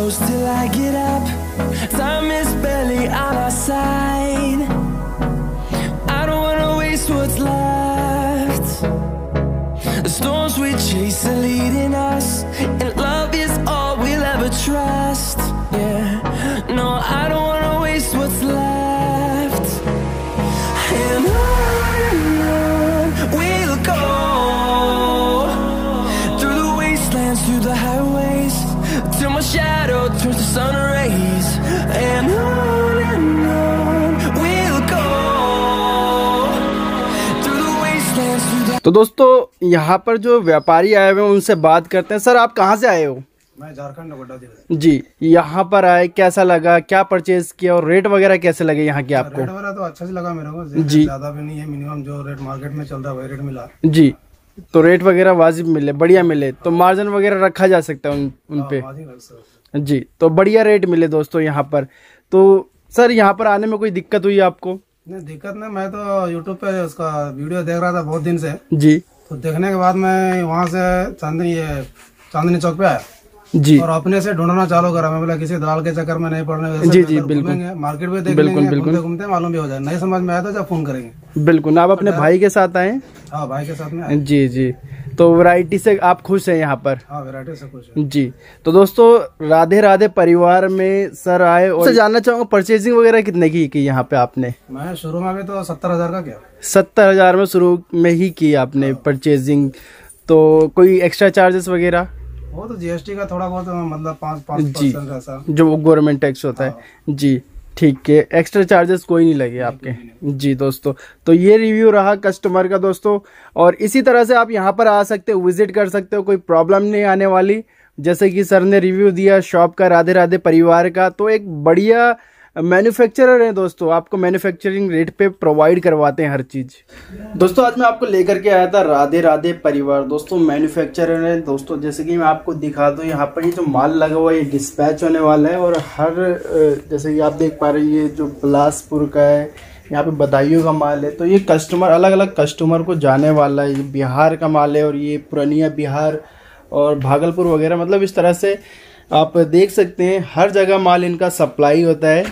close till I get up. Time is barely on our side. I don't wanna waste what's left. The storms we chase are leading us, and love is all we'll ever trust. Yeah, no, I don't wanna waste what's left. And on we'll go, through the wastelands, through the highways, till my shadow turns to sun rays. And on we'll go, through the wastelands, through the... तो दोस्तों यहाँ पर जो व्यापारी आए हुए हैं उनसे बात करते हैं। सर, आप कहाँ से आए हो? मैं झारखंड गोड्डा जिले जी, यहाँ पर आए, कैसा लगा, क्या परचेज किया और रेट वगैरह कैसे लगे यहाँ के आपको? रेट वगैरह तो अच्छा से लगा मेरे को जी, ज्यादा भी नहीं है, मिनिमम जो रेट मार्केट में चल रहा है वही रेट मिला जी। तो रेट वगैरह वाजिब मिले, बढ़िया मिले, तो मार्जिन वगैरह रखा जा सकता है उन पे? जी, तो बढ़िया रेट मिले दोस्तों यहाँ पर। तो सर, यहाँ पर आने में कोई दिक्कत हुई आपको? नहीं, दिक्कत नहीं, मैं तो यूट्यूब पे उसका वीडियो देख रहा था बहुत दिन से जी। तो देखने के बाद मैं वहाँ से चांदनी चौक पे आया जी, और अपने से ढूंढना चालू करा। मैं बोला किसी दलाल के चक्कर में नहीं पड़ने, जी जी बिल्कुल, मार्केट में देख लेंगे, घूमते घूमते मालूम भी हो जाए, नहीं समझ में आया तो जब फोन करेंगे। बिल्कुल। आप अपने भाई के साथ आए? हाँ, भाई के साथ में आए। जी जी। तो वैरायटी से आप खुश हैं यहाँ पर? हाँ, वैरायटी से खुश है। जी। तो दोस्तों, राधे राधे परिवार में सर आए और जानना चाहूंगा परचेजिंग वगैरह कितने की यहाँ पे आपने? मैं शुरू में भी तो 70,000 का किया। 70,000 में शुरू में ही की आपने परचेजिंग? तो कोई एक्स्ट्रा चार्जेस वगैरह? वो तो जीएसटी का थोड़ा बहुत मतलब 5% ऐसा जो गवर्नमेंट टैक्स होता है। जी, ठीक है, एक्स्ट्रा चार्जेस कोई नहीं लगे आपके? जी दोस्तों, तो ये रिव्यू रहा कस्टमर का दोस्तों, और इसी तरह से आप यहाँ पर आ सकते हो, विजिट कर सकते हो, कोई प्रॉब्लम नहीं आने वाली। जैसे कि सर ने रिव्यू दिया शॉप का, राधे राधे परिवार का, तो एक बढ़िया मैन्युफैक्चरर है दोस्तों, आपको मैन्युफैक्चरिंग रेट पे प्रोवाइड करवाते हैं हर चीज। दोस्तों, आज मैं आपको लेकर के आया था राधे राधे परिवार। दोस्तों, मैन्युफैक्चरर है दोस्तों, जैसे कि मैं आपको दिखा दूं, यहाँ पर ये जो माल लगा हुआ है ये डिस्पैच होने वाला है, और हर जैसे कि आप देख पा रहे हैं ये जो बिलासपुर का है, यहाँ पे बदायूं का माल है। तो ये कस्टमर अलग अलग कस्टमर को जाने वाला है। ये बिहार का माल है और ये पूर्णिया बिहार और भागलपुर वगैरह, मतलब इस तरह से आप देख सकते हैं हर जगह माल इनका सप्लाई होता है।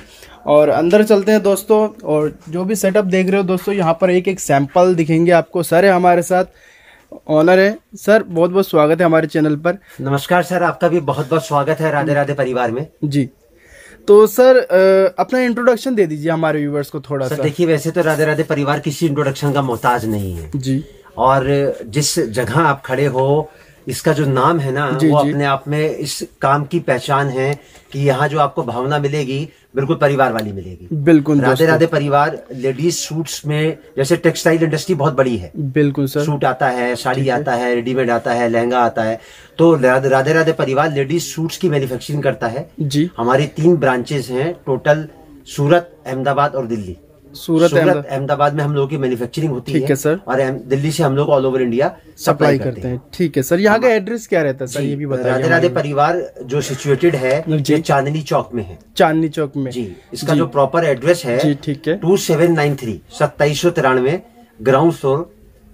और अंदर चलते हैं दोस्तों, और जो भी सेटअप देख रहे हो दोस्तों, यहाँ पर एक एक सैंपल दिखेंगे आपको। सर है हमारे साथ, ऑनर है सर, बहुत बहुत स्वागत है हमारे चैनल पर। नमस्कार सर, आपका भी बहुत बहुत स्वागत है राधे राधे परिवार में। जी, तो सर अपना इंट्रोडक्शन दे दीजिए हमारे व्यूवर्स को थोड़ा सा। देखिए, वैसे तो राधे राधे परिवार किसी इंट्रोडक्शन का मोहताज नहीं है जी, और जिस जगह आप खड़े हो, इसका जो नाम है ना, वो अपने आप में इस काम की पहचान है कि यहाँ जो आपको भावना मिलेगी बिल्कुल परिवार वाली मिलेगी। बिल्कुल, राधे राधे परिवार लेडीज सूट्स में, जैसे टेक्सटाइल इंडस्ट्री बहुत बड़ी है। बिल्कुल सर, सूट आता है, साड़ी आता है, रेडीमेड आता है, लहंगा आता है। तो राधे राधे परिवार लेडीज सूट्स की मैन्युफैक्चरिंग करता है जी। हमारी 3 ब्रांचेस हैं टोटल, सूरत, अहमदाबाद और दिल्ली। सूरत अहमदाबाद में हम लोगों की मैन्युफैक्चरिंग होती है, ठीक है सर, और दिल्ली से हम लोग ऑल ओवर इंडिया सप्लाई करते हैं। ठीक है सर, यहाँ का एड्रेस क्या रहता है सर, ये भी बताइए। राधे राधे परिवार जो सिचुएटेड है ये चांदनी चौक में है। चांदनी चौक में जी, इसका जो प्रॉपर एड्रेस है जी, ठीक है, 2793 2793 ग्राउंड फ्लोर,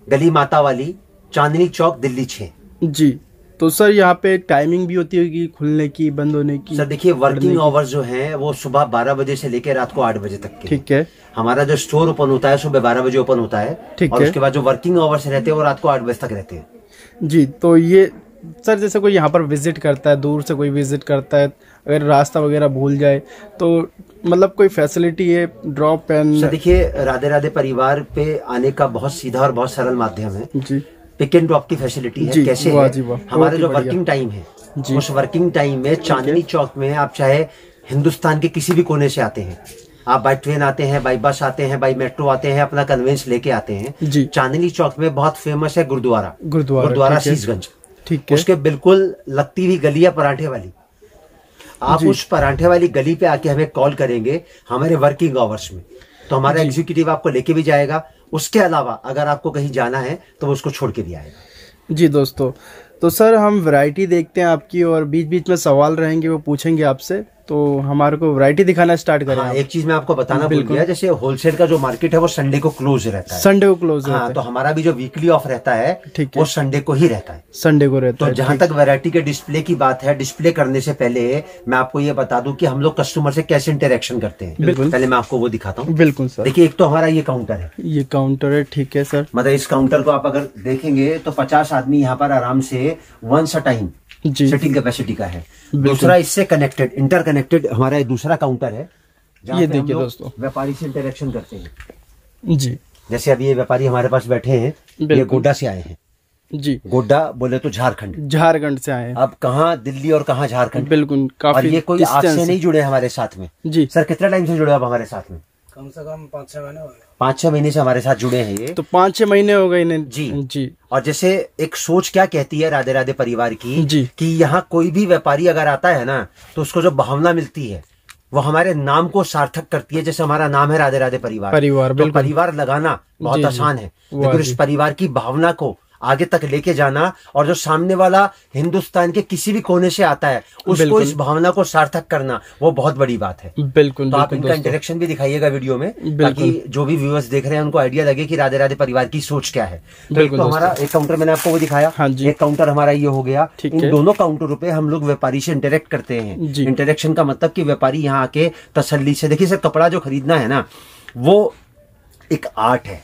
गली माता वाली, चांदनी चौक, दिल्ली 6 जी। तो सर यहाँ पे टाइमिंग भी होती होगी खुलने की, बंद होने की? सर देखिए, वर्किंग आवर्स जो हैं वो सुबह 12 बजे से लेकर रात को 8 बजे तक के। ठीक है। हमारा जो स्टोर ओपन होता है सुबह 12 बजे ओपन होता है, और उसके बाद जो वर्किंग आवर्स रहते हैं वो रात को 8 बजे तक रहते हैं जी। तो ये सर, जैसे कोई यहाँ पर विजिट करता है, दूर से कोई विजिट करता है, अगर रास्ता वगैरह भूल जाए तो मतलब कोई फैसिलिटी है, ड्रॉप एंड? सर देखिए, राधे राधे परिवार पे आने का बहुत सीधा और बहुत सरल माध्यम है जी। पिक एंड ड्रॉप की फैसिलिटी है। कैसे है? हमारे जो वर्किंग टाइम है, उस वर्किंग टाइम में चांदनी चौक में आप चाहे हिंदुस्तान के किसी भी कोने से आते हैं, आप बाई ट्रेन आते हैं, बाई बस आते हैं, बाई मेट्रो आते हैं, अपना कन्वेंस लेके आते हैं। चांदनी चौक में बहुत फेमस है गुरुद्वारा शीशगंज। ठीक है। उसके बिल्कुल लगती हुई गली है पराठे वाली। आप उस पराठे वाली गली पे आके हमें कॉल करेंगे हमारे वर्किंग आवर्स में, तो हमारा एग्जीक्यूटिव आपको लेके भी जाएगा। उसके अलावा अगर आपको कहीं जाना है तो वो उसको छोड़ के भी आएगा जी। दोस्तों, तो सर हम वैरायटी देखते हैं आपकी, और बीच बीच में सवाल रहेंगे वो पूछेंगे आपसे, तो हमारे को वैरायटी दिखाना स्टार्ट करें। हाँ, एक चीज मैं आपको बताना भूल गया, जैसे होलसेल का जो मार्केट है वो संडे को क्लोज रहता है। संडे को क्लोज रहता है। तो हमारा भी जो वीकली ऑफ रहता है ठीक है, वो संडे को ही रहता है। संडे को रहता है। तो जहां तक वैरायटी के डिस्प्ले की बात है, डिस्प्ले करने से पहले मैं आपको ये बता दूं कि हम लोग कस्टमर से कैसे इंटरेक्शन करते हैं। बिल्कुल, पहले मैं आपको वो दिखाता हूँ। बिल्कुल सर। देखिए, एक तो हमारा ये काउंटर है, ये काउंटर है, ठीक है सर। मतलब इस काउंटर को आप अगर देखेंगे तो 50 आदमी यहाँ पर आराम से once a time sitting capacity का है। दूसरा इससे कनेक्टेड इंटरकनेक्टेड हमारा एक दूसरा काउंटर है, ये देखिए दोस्तों, व्यापारी से इंटरेक्शन करते हैं जी। जैसे अभी ये व्यापारी हमारे पास बैठे हैं, ये गोड्डा से आए हैं जी। गोड्डा बोले तो झारखंड से आए हैं। अब कहाँ दिल्ली और कहाँ झारखंड, बिल्कुल काफी। और ये कोई आज से नहीं जुड़े हमारे साथ में जी। सर कितना टाइम से जुड़े आप हमारे साथ में? कम से कम 5-6 महीने हो गए। 5-6 महीने से हमारे साथ जुड़े हैं ये। तो 5-6 महीने हो गए इन्हें जी जी। और जैसे एक सोच क्या कहती है राधे राधे परिवार की जी, कि यहाँ कोई भी व्यापारी अगर आता है ना तो उसको जो भावना मिलती है वो हमारे नाम को सार्थक करती है। जैसे हमारा नाम है राधे राधे परिवार, तो परिवार लगाना बहुत आसान है, लेकिन उस परिवार की भावना को आगे तक लेके जाना और जो सामने वाला हिंदुस्तान के किसी भी कोने से आता है उसको इस भावना को सार्थक करना, वो बहुत बड़ी बात है। बिल्कुल। तो आप इनका इंटरेक्शन भी दिखाइएगा वीडियो में, ताकि जो भी व्यूअर्स देख रहे हैं उनको आइडिया लगे कि राधे राधे परिवार की सोच क्या है। तो हमारा एक काउंटर मैंने आपको वो दिखाया, एक काउंटर हमारा ये हो गया। इन दोनों काउंटरों पे हम लोग व्यापारी से इंटरेक्ट करते हैं। इंटरेक्शन का मतलब कि व्यापारी यहाँ आके तसल्ली से, देखिए सर कपड़ा जो खरीदना है ना वो एक आर्ट है,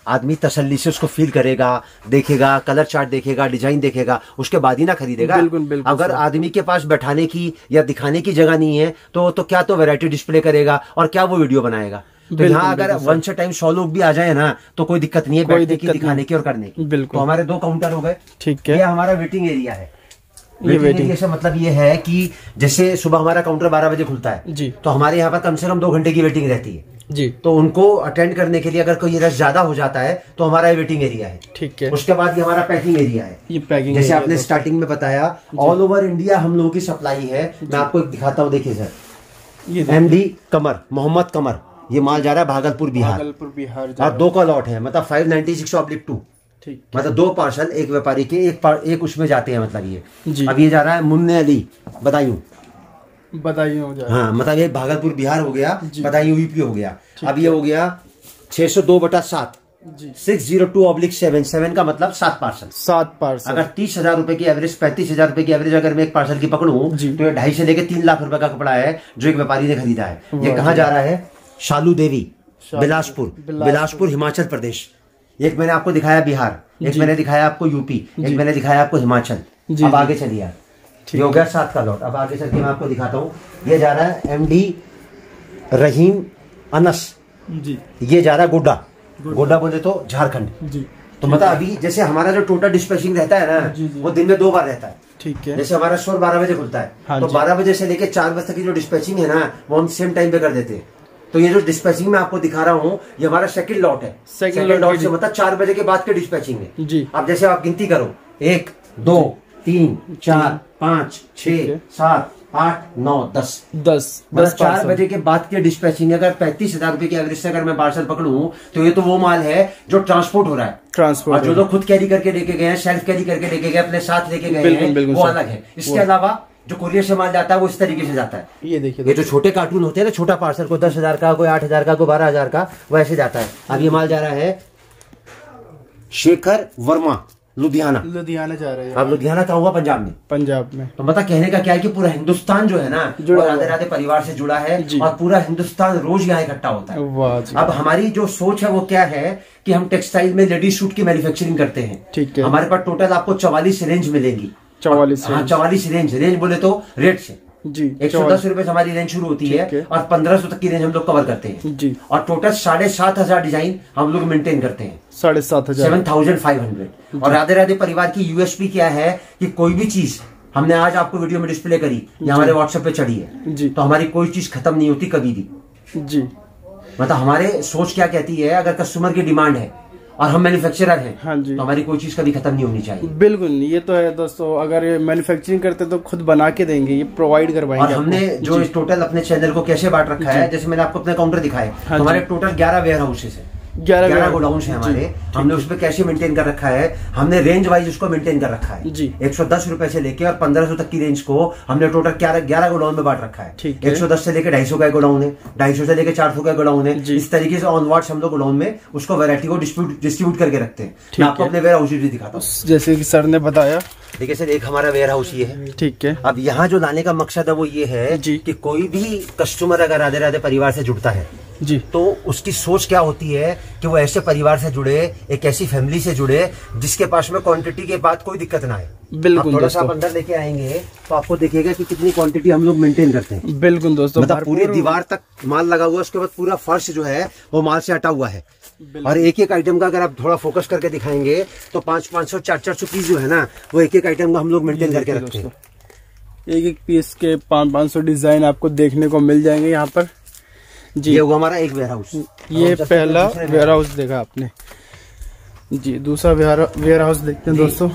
आदमी तसल्ली से उसको फील करेगा, देखेगा, कलर चार्ट देखेगा, डिजाइन देखेगा, उसके बाद ही ना खरीदेगा। बिल्कुल, अगर आदमी के पास बैठाने की या दिखाने की जगह नहीं है तो क्या तो वैरायटी डिस्प्ले करेगा और क्या वो वीडियो बनाएगा। तो यहाँ अगर वन से टाइम 100 लोग भी आ जाए ना तो कोई दिक्कत नहीं है बैठने की, दिखाने की और करने की। बिल्कुल। तो हमारे 2 काउंटर हो गए, ठीक है। ये हमारा वेटिंग एरिया है। वेटिंग एरिया से मतलब ये है कि जैसे सुबह हमारा काउंटर 12 बजे खुलता है जी, तो हमारे यहाँ पर कम से कम 2 घंटे की वेटिंग रहती है जी। तो उनको अटेंड करने के लिए अगर कोई रश ज्यादा हो जाता है तो हमारा ये वेटिंग एरिया है, ठीक है। उसके बाद ये हमारा पैकिंग एरिया है। ये पैकिंग जैसे आपने स्टार्टिंग में बताया ऑल ओवर इंडिया हम लोगों की सप्लाई है। मैं आपको दिखाता हूँ, देखिए सर, ये MD कमर, मोहम्मद कमर, ये माल जा रहा है भागलपुर बिहार और 2 का लॉट है, मतलब 596/2, मतलब 2 पार्सल एक व्यापारी के एक उसमें जाते हैं, मतलब ये अब ये जा रहा है मुन्ने अली बदायूं। हाँ, मतलब ये भागलपुर बिहार हो गया, बदायूं यूपी हो गया। अब ये हो गया 602/7, 602/7 का मतलब 7 पार्सल। अगर 30,000 रुपए की एवरेज, 35,000 रुपए की एवरेज अगर मैं एक पार्सल की पकड़ूं तो ये 2.5 से लेके 3 लाख रुपए का कपड़ा है जो एक व्यापारी ने खरीदा है। ये कहाँ जा रहा है? शालू देवी, बिलासपुर हिमाचल प्रदेश। एक मैंने आपको दिखाया बिहार, एक मैंने दिखाया आपको यूपी, एक मैंने दिखाया आपको हिमाचल। अब आगे चलिए, ये हो गया 7 का लॉट। अब आगे चल के मैं आपको दिखाता हूँ, ये जा रहा है MD रहीम अनस जी, ये जा रहा है गोड्डा बोले तो झारखंड जी। तो मतलब अभी जैसे हमारा जो टोटल डिस्पैचिंग रहता है ना वो दिन में 2 बार रहता है, ठीक है। जैसे हमारा स्टोर 12 बजे खुलता है तो 12 बजे से लेके 4 बजे तक की जो डिस्पैचिंग है ना वो हम सेम टाइम पे कर देते हैं। तो ये जो डिस्पैचिंग मैं आपको दिखा रहा हूँ ये हमारा सेकंड लॉट है। सेकंड लॉट से मतलब 4 बजे के बाद के डिस्पैचिंग है जी। अब जैसे आप गिनती करो, 1 2 3 4 5 6 7 8 9 10 4 बजे के बाद के डिस्पैचिंग। अगर 35,000 रुपए की एवरेज से अगर मैं पार्सल पकड़ूं तो ये तो वो माल है जो ट्रांसपोर्ट हो रहा है, और जो लोग खुद कैरी करके लेके गए हैं, सेल्फ कैरी करके लेके गए, अपने साथ लेके गए हैं, वो अलग है। इसके अलावा जो कुरियर से माल जाता है वो इस तरीके से जाता है। ये देखिए, ये जो छोटे कार्टून होते हैं ना, छोटा पार्सल को 10,000 का, कोई 8,000 का, कोई 12,000 का, वो ऐसे जाता है। अब ये माल जा रहा है शेखर वर्मा, लुधियाना जा रहा है। अब लुधियाना का हुआ पंजाब में। तो मतलब कहने का क्या है कि पूरा हिंदुस्तान जो है ना वो राधे राधे परिवार से जुड़ा है और पूरा हिंदुस्तान रोज यहाँ इकट्ठा होता है। अब हमारी जो सोच है वो क्या है कि हम टेक्सटाइल में लेडीज सूट की मैन्युफैक्चरिंग करते हैं, ठीक है। हमारे पास टोटल आपको 44 रेंज मिलेंगी। 44 रेंज बोले तो रेट से जी 110 रुपए से हमारी रेंज शुरू होती है और 1500 तक की रेंज हम लोग कवर करते हैं जी। और टोटल 7,500 डिजाइन हम लोग मेंटेन करते हैं, 7,500। और राधे राधे परिवार की यूएसपी क्या है कि कोई भी चीज हमने आज आपको वीडियो में डिस्प्ले करी या हमारे व्हाट्सएप पे चढ़ी है जी, तो हमारी कोई चीज खत्म नहीं होती कभी भी जी। मतलब हमारे सोच क्या कहती है, अगर कस्टमर की डिमांड है और हम मैन्युफैक्चरर हैं, हाँ जी, तो हमारी कोई चीज कभी खत्म नहीं होनी चाहिए। बिल्कुल, ये तो है दोस्तों। अगर मैन्युफैक्चरिंग करते तो खुद बना के देंगे, ये प्रोवाइड करवाएंगे। और हमने जो इस टोटल अपने चैनल को कैसे बांट रखा है, जैसे मैंने आपको अपने काउंटर दिखाए, हाँ, तो हमारे टोटल 11 वेयर हाउसेस है। 11 गोडाउन है हमारे। हमने उसमें कैसे मेंटेन कर रखा है, हमने रेंज वाइज उसको मेंटेन कर रखा है जी। 110 रुपए से लेके और 1500 तक की रेंज को हमने टोटल 11 गोडाउन में बांट रखा है। 110 से लेके 250 का गोडाउन है, 250 से लेके 400 का गोडाउन है। इस तरीके से ऑनवर्ड्स हम लोग गोडाउन में उसको वैरायटी को डिस्ट्रीब्यूट करके रखते हैं। मैं आपको अपने वेयर हाउस भी दिखाता हूँ, जैसे कि सर ने बताया। देखिए सर, एक हमारा वेयर हाउस ये है, ठीक है। अब यहाँ जो लाने का मकसद है वो ये है कि कोई भी कस्टमर अगर राधे राधे परिवार से जुड़ता है जी, तो उसकी सोच क्या होती है कि वो ऐसे परिवार से जुड़े, एक ऐसी फैमिली से जुड़े जिसके पास में क्वांटिटी के बाद कोई दिक्कत ना आए। बिल्कुल, थोड़ा सा आप अंदर लेके आएंगे तो आपको देखिएगा कि कितनी क्वांटिटी हम लोग मेंटेन करते हैं। बिल्कुल दोस्तों, मतलब पूरी दीवार तक माल लगा हुआ है, उसके बाद पूरा फर्श जो है वो माल से हटा हुआ है। और एक एक आइटम का अगर आप थोड़ा फोकस करके दिखाएंगे तो 500-500 400 पीस जो है ना, वो एक एक आइटम का हम लोग मेंटेन करके रखते हैं। एक एक पीस के 500 डिजाइन आपको देखने को मिल जाएंगे यहाँ पर जी। ये हमारा एक वेयर हाउस, ये पहला वेयर हाउस देखा आपने जी। दूसरा वेयर हाउस देखते हैं दोस्तों,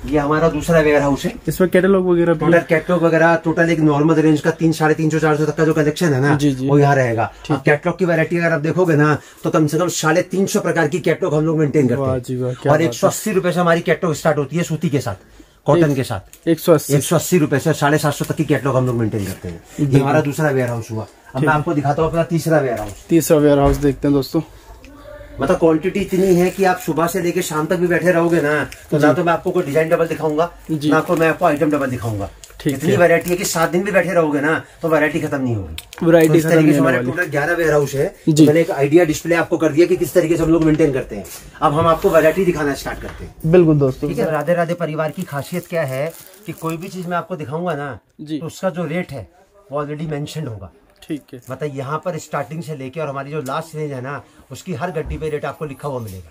ये हमारा दूसरा वेयर हाउस है। इसमें कैटलॉग वगैरह, टोटल कैटलॉग वगैरह टोटल एक नॉर्मल रेंज का 300-350-400 तक का जो कलेक्शन है ना जी, वो यहाँ रहेगा। कैटलॉग की वैरायटी अगर आप देखोगे ना तो कम से कम 350 प्रकार की कैटलॉग हम लोग मेंटेन करते हैं। और 180 रुपए से हमारी कैटलॉग स्टार्ट होती है सूती के साथ, कॉटन के साथ। 180 रुपए से 750 तक की कैटलॉग हम लोग मेंटेन करते हैं। ये हमारा दूसरा वेयर हाउस हुआ। अब मैं आपको दिखाता हूँ अपना तीसरा वेयर हाउस देखते हैं दोस्तों। मतलब क्वांटिटी इतनी है कि आप सुबह से लेके शाम तक भी बैठे रहोगे ना तो ना तो मैं आपको कोई डिजाइन डबल दिखाऊंगा, ना तो मैं आपको आइटम डबल दिखाऊंगा। इतनी वैरायटी है कि 7 दिन भी बैठे रहोगे ना तो वैरायटी खत्म नहीं होगी। वैरायटी इस तरीके से हमारे टोटल 11 वेयर हाउस है। तो मैंने एक आइडिया डिस्प्ले आपको कर दिया कि किस तरीके से हम लोग मेंटेन करते हैं। अब हम आपको वैरायटी दिखाना स्टार्ट करते हैं। बिल्कुल दोस्तों, ठीक है। राधे राधे परिवार की खासियत क्या है कि कोई भी चीज मैं आपको दिखाऊंगा ना तो उसका जो रेट है वो ऑलरेडी मेंशन्ड होगा। ठीक है। मतलब यहाँ पर स्टार्टिंग से लेके और हमारी जो लास्ट रेंज है ना उसकी हर गड्डी पे रेट आपको लिखा हुआ मिलेगा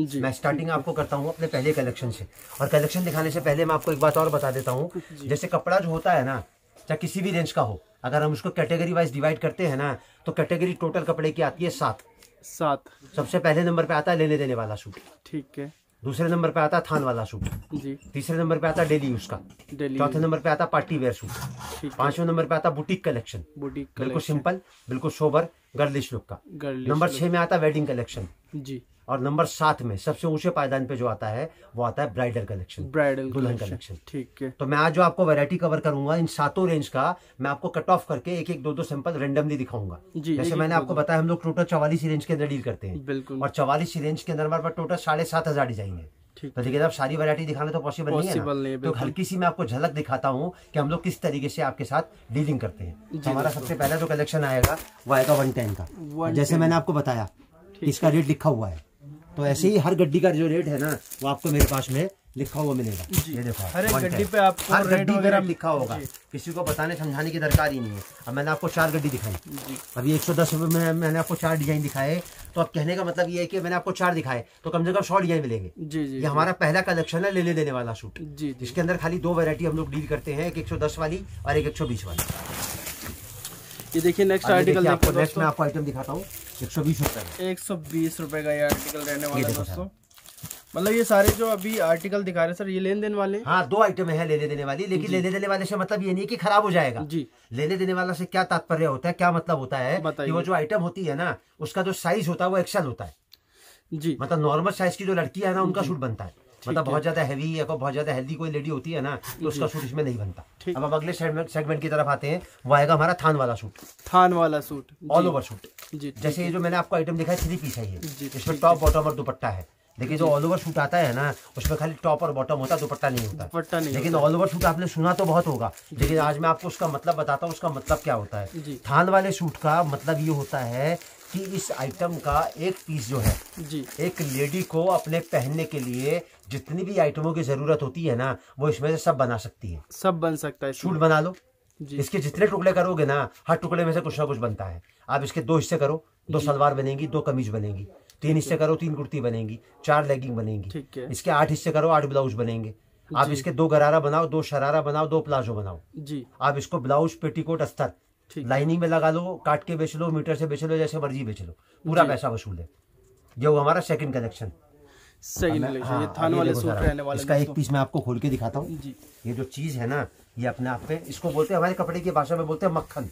जी। मैं स्टार्टिंग आपको करता हूँ अपने पहले कलेक्शन से। और कलेक्शन दिखाने से पहले मैं आपको एक बात और बता देता हूँ, जैसे कपड़ा जो होता है ना, चाहे किसी भी रेंज का हो, अगर हम उसको कैटेगरी वाइज डिवाइड करते हैं ना तो कैटेगरी टोटल कपड़े की आती है 7। सबसे पहले नंबर पे आता है लेने देने वाला सूट, ठीक है। दूसरे नंबर पे आता है थान वाला सूट जी। तीसरे नंबर पे आता है डेली यूज का। चौथे नंबर पे आता पार्टी वेयर सूट। 5वें नंबर पे आता बुटीक कलेक्शन, बिल्कुल सिंपल, बिल्कुल सोबर, गर्लिश लुक का। नंबर 6 में आता वेडिंग कलेक्शन जी। और नंबर 7 में सबसे ऊंचे पायदान पे जो आता है वो आता है ब्राइडल कलेक्शन, दुल्हन कलेक्शन, ठीक है। तो मैं आज जो आपको वैरायटी कवर करूंगा इन 7 रेंज का, मैं आपको कट ऑफ करके एक एक 2-2 सैंपल रेंडमली दिखाऊंगा। जैसे मैंने आपको बताया हम लोग टोटल 44 रेंज के अंदर डील करते हैं। बिल्कुल। और 44 रेंज के अंदर हमारे पास टोटल 7,500 डिजाइन है। तो देखिए अब सारी वैरायटी दिखाना तो पॉसिबल नहीं है, तो हल्की सी मैं आपको झलक दिखाता हूँ कि हम लोग किस तरीके से आपके साथ डीलिंग करते हैं। हमारा सबसे पहला जो कलेक्शन आएगा वो आएगा 110 का। जैसे मैंने आपको बताया इसका रेट लिखा हुआ है, तो ऐसे ही हर गड्डी का जो रेट है ना वो आपको मेरे पास में लिखा हुआ मिलेगा। ये देखो हर गड्डी पे आपको हर रेट वगैरह लिखा होगा, किसी को बताने समझाने की दरकार ही नहीं है। अब मैंने आपको 4 गड्डी दिखाई, अभी 110 रुपए में मैंने आपको 4 डिजाइन दिखाए, तो अब कहने का मतलब ये है कि मैंने आपको 4 दिखाए तो कम से कम 100 डिजाइन मिलेंगे जी। ये हमारा पहला कलेक्शन है लेने देने वाला सूट जी। इसके अंदर खाली 2 वैरायटी हम लोग डील करते हैं, एक 110 वाली और एक 120 वाली। ये देखिए नेक्स्ट आर्टिकल, नेक्स्ट मैं आपको आइटम दिखाता हूँ 120 रुपए, 120 रुपए का ये आर्टिकल रहने वाला है दोस्तों। मतलब ये सारे जो अभी आर्टिकल दिखा रहे हैं सर ये लेन देन वाले, हाँ 2 आइटम है लेने देने वाली। लेकिन लेने देने वाले से मतलब ये नहीं कि खराब हो जाएगा जी। लेने देने वाला से क्या तात्पर्य होता है, क्या मतलब होता है कि वो जो आइटम होती है ना उसका जो साइज होता है वो एक्सेल होता है जी। मतलब नॉर्मल साइज की जो लड़की है ना उनका सूट बनता है, मतलब बहुत ज्यादा हैवी या बहुत ज्यादा हेल्दी कोई लेडी होती है ना तो उसका सूट इसमें नहीं बनता। अब हम अगले सेगमेंट की तरफ आते हैं, वो आएगा हमारा थान वाला सूट, ऑल ओवर सूट जी। जैसे ये जो मैंने आपको आइटम दिखाया 3 पीस है ये, इसमें टॉप बॉटम और दुपट्टा है। देखिए जो ऑल ओवर सूट आता है ना उसमें खाली टॉप और बॉटम होता है, दुपट्टा नहीं होता। लेकिन ऑल ओवर सूट आपने सुना तो बहुत होगा, लेकिन आज मैं आपको उसका मतलब बताता हूँ। उसका मतलब क्या होता है, थान वाले सूट का मतलब ये होता है कि इस आइटम का एक पीस जो है जी, एक लेडी को अपने पहनने के लिए जितनी भी आइटमों की जरूरत होती है ना वो इसमें से सब बना सकती है। सब बन सकता है, सूट बना लो जी। इसके जितने टुकड़े करोगे ना हर टुकड़े में से कुछ ना कुछ बनता है। आप इसके 2 हिस्से करो, 2 सलवार बनेगी, 2 कमीज बनेगी। 3 हिस्से करो, 3 कुर्ती बनेगी, 4 लेगिंग बनेगी। इसके 8 हिस्से करो, 8 ब्लाउज बनेंगे। आप इसके 2 गरारा बनाओ, 2 शरारा बनाओ, 2 प्लाजो बनाओ जी। आप इसको ब्लाउज, पेटीकोट, अस्तर लाइनिंग में लगा लो, काट के बेच लो, मीटर से बेच लो, जैसे मर्जी बेच लो, पूरा पैसा वसूल है। ये वो हमारा सेकंड कलेक्शन। ये थान वाले सूट रहने वाले। इसका एक पीस मैं आपको खोल के दिखाता हूँ। ये जो चीज है ना ये अपने आप पे इसको बोलते हैं, हमारे कपड़े की भाषा में बोलते हैं मक्खन।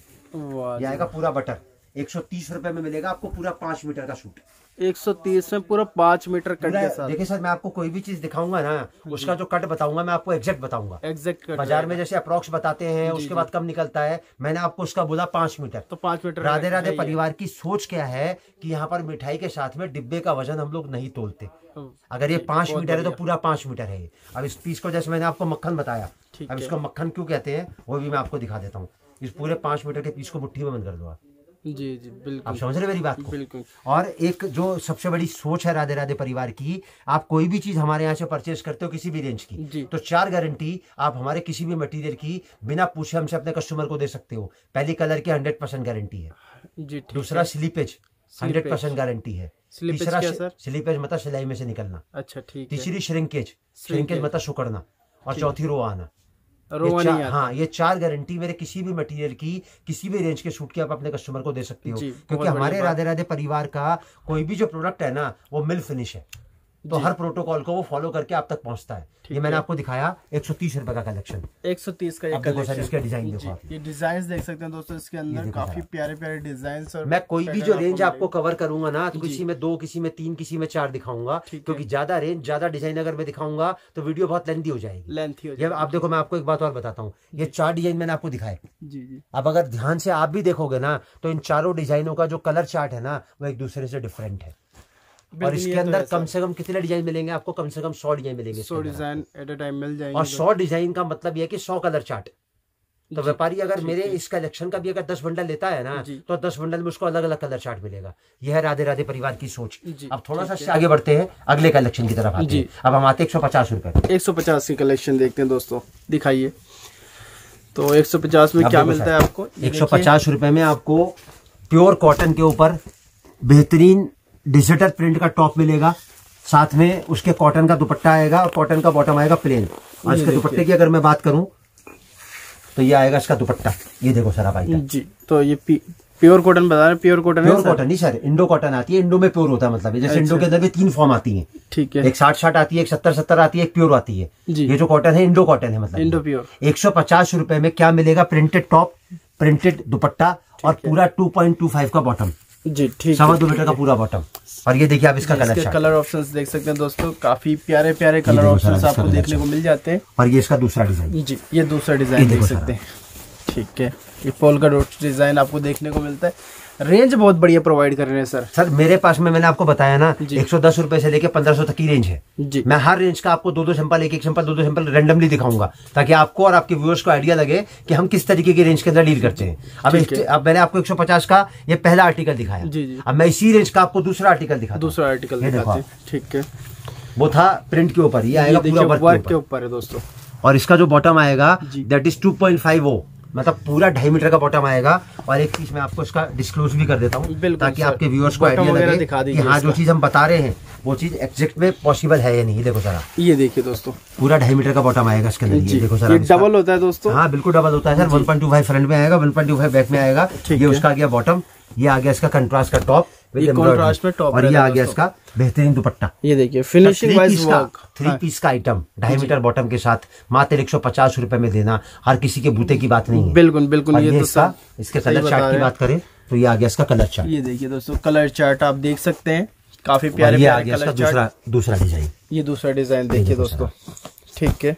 ये आएगा पूरा बटर, 130 रुपए में मिलेगा आपको पूरा 5 मीटर का सूट। 130 में पूरा 5 मीटर कट के साथ। देखिए सर, मैं आपको कोई भी चीज दिखाऊंगा ना, उसका जो कट बताऊंगा मैं आपको एग्जैक्ट बताऊंगा। एग्जैक्ट कट बाजार में जैसे अप्रोक्स बताते हैं, उसके बाद कम निकलता है, मैंने आपको उसका बोला 5 मीटर। तो 5 मीटर। राधे राधे परिवार की सोच क्या है कि यहाँ पर मिठाई के साथ में डिब्बे का वजन हम लोग नहीं तोलते। अगर ये 5 मीटर है तो पूरा 5 मीटर है। अब इस पीस को जैसे मैंने आपको मक्खन बताया, अब इसको मक्खन क्यों कहते हैं वो भी मैं आपको दिखा देता हूँ। इस पूरे 5 मीटर के पीस को मुट्ठी में बंद कर दो आप। जी जी बिल्कुल, आप समझ रहे मेरी बात को। बिल्कुल। और एक जो सबसे बड़ी सोच है राधे राधे परिवार की, आप कोई भी चीज हमारे यहाँ से परचेज करते हो किसी भी रेंज की, तो 4 गारंटी आप हमारे किसी भी मटेरियल की बिना पूछे हमसे अपने कस्टमर को दे सकते हो। पहली कलर की 100% गारंटी है जी। दूसरा स्लीपेज 100% गारंटी है। तीसरा स्लीपेज मतलब सिलाई में से निकलना। अच्छा ठीक। तीसरी श्रिंकेज मतलब सुकड़ना। और चौथी रो आना। हाँ, ये 4 गारंटी मेरे किसी भी मटेरियल की किसी भी रेंज के सूट की आप अपने कस्टमर को दे सकते हो, क्योंकि हमारे राधे राधे परिवार का कोई भी जो प्रोडक्ट है ना वो मिल फिनिश है, तो हर प्रोटोकॉल को वो फॉलो करके आप तक पहुंचता है। ये मैंने आपको दिखाया 130 रुपए का कलेक्शन। 130 का ये कलेक्शन। इसके डिजाइन देखो, ये डिजाइन देख सकते हैं दोस्तों, इसके अंदर काफी प्यारे प्यारे डिजाइन। और मैं कोई भी जो रेंज आपको कवर करूंगा ना, तो किसी में 2, किसी में 3, किसी में 4 दिखाऊंगा, क्योंकि ज्यादा रेंज ज्यादा डिजाइन अगर मैं दिखाऊंगा तो वीडियो बहुत लेंथी हो जाएगी। आप देखो, मैं आपको एक बात और बताता हूँ, ये 4 डिजाइन मैंने आपको दिखाए जी। अब अगर ध्यान से आप भी देखोगे ना तो इन चारों डिजाइनों का जो कलर चार्ट है ना वो एक दूसरे से डिफरेंट है। और इसके अंदर कम से कम कितने डिजाइन मिलेंगे आपको? कम से कम 100 डिजाइन मिलेंगे। 100 डिजाइन एट अ टाइम मिल जाएंगे। और 100 डिजाइन का मतलब यह है कि 100 कलर चार्ट। तो व्यापारी अगर मेरे इस कलेक्शन का भी अगर 10 बंडल लेता है ना, तो 10 बंडल में उसको अलग अलग कलर चार्ट मिलेगा। यह है राधे राधे परिवार की सोच। अब थोड़ा सा आगे बढ़ते हैं, अगले कलेक्शन की तरफ आते हैं। अब हम आते 150 रुपए। 150 की कलेक्शन देखते हैं दोस्तों, दिखाइए। तो 150 में क्या मिलता है आपको? 150 रुपए में आपको प्योर कॉटन के ऊपर बेहतरीन डिजिटल प्रिंट का टॉप मिलेगा, साथ में उसके कॉटन का दुपट्टा आएगा और कॉटन का बॉटम आएगा प्लेन। और इसके दुपट्टे की अगर मैं बात करूं तो ये आएगा इसका दुपट्टा, ये देखो सर आप आइए जी। तो ये प्योर कॉटन बता रहे हैं? प्योर कॉटन है? प्योर कॉटन नहीं सर, इंडो कॉटन आती है। इंडो में प्योर होता है, मतलब जैसे इंडो के अंदर भी 3 फॉर्म आती है। ठीक है। एक 60-60 आती है, एक 70-70 आती है, एक प्योर आती है। ये जो कॉटन है इंडो कॉटन है, मतलब इंडो प्योर। 150 रुपए में क्या मिलेगा? प्रिंटेड टॉप, प्रिंटेड दुपट्टा और पूरा 2.25 का बॉटम जी। ठीक, 2.25 मीटर का पूरा बॉटम। और ये देखिए आप इसका कलर ऑप्शंस देख सकते हैं दोस्तों, काफी प्यारे प्यारे कलर ऑप्शंस आपको देखने को मिल जाते हैं। और ये इसका दूसरा डिजाइन जी, ये दूसरा डिजाइन देख सकते हैं। ठीक है, ये पोल्का डॉट डिजाइन आपको देखने को मिलता है। रेंज बहुत बढ़िया प्रोवाइड कर रहे हैं सर मेरे पास में मैंने आपको बताया ना 110 रुपए से लेके 1500 तक की रेंज है जी। मैं हर रेंज का आपको 2-2 सैंपल, एक सैंपल, 2-2 सैंपल रैंडमली दिखाऊंगा, ताकि आपको और आपके व्यूअर्स को आइडिया लगे कि हम किस तरीके की रेंज के अंदर डील करते हैं। अब मैंने आपको 150 का ये पहला आर्टिकल दिखाया जी। अब मैं इसी रेंज का आपको दूसरा आर्टिकल दिखा, दूसरा आर्टिकल दिखाते हैं। ठीक है, वो था प्रिंट के ऊपर, ये आएगा पूरा वर्क के ऊपर है दोस्तों। और इसका जो बॉटम आएगा दैट इज 2.50, मतलब पूरा 2.5 मीटर का बॉटम आएगा। और एक चीज मैं आपको इसका डिस्क्लोज भी कर देता हूँ, ताकि आपके व्यूअर्स को आइडिया लगे कि हाँ जो चीज हम बता रहे हैं वो चीज एग्जैक्ट में पॉसिबल है या नहीं। देखो सर, ये देखिए दोस्तों, पूरा 2.5 मीटर का बॉटम आएगा इसके अंदर। ये देखो सर, डबल होता है दोस्तों। हाँ बिल्कुल डबल होता है सर। 1.25 फ्रंट में आएगा, 1.25 बैक में आएगा। ये उसका आ गया बॉटम, ये आ गया इसका कंट्रास्ट का टॉप, कंट्रास्ट में टॉप, और ये आ गया इसका बेहतरीन दुपट्टा। ये देखिए फिनिशिंग वाइज वर्क, 3 पीस का आइटम 2.5 मीटर बॉटम के साथ मात्र 150 रुपए में देना हर किसी के बूते की बात नहीं है। बिल्कुल बिल्कुल। ये तो इसके कलर चार्ट की बात करें तो ये आ गया इसका कलर चार्ट। ये देखिए दोस्तों, कलर चार्ट आप देख सकते हैं, काफी प्यारे प्यारे कलर चार्ट। दूसरा डिजाइन, ये दूसरा डिजाइन देखिए दोस्तों। ठीक है,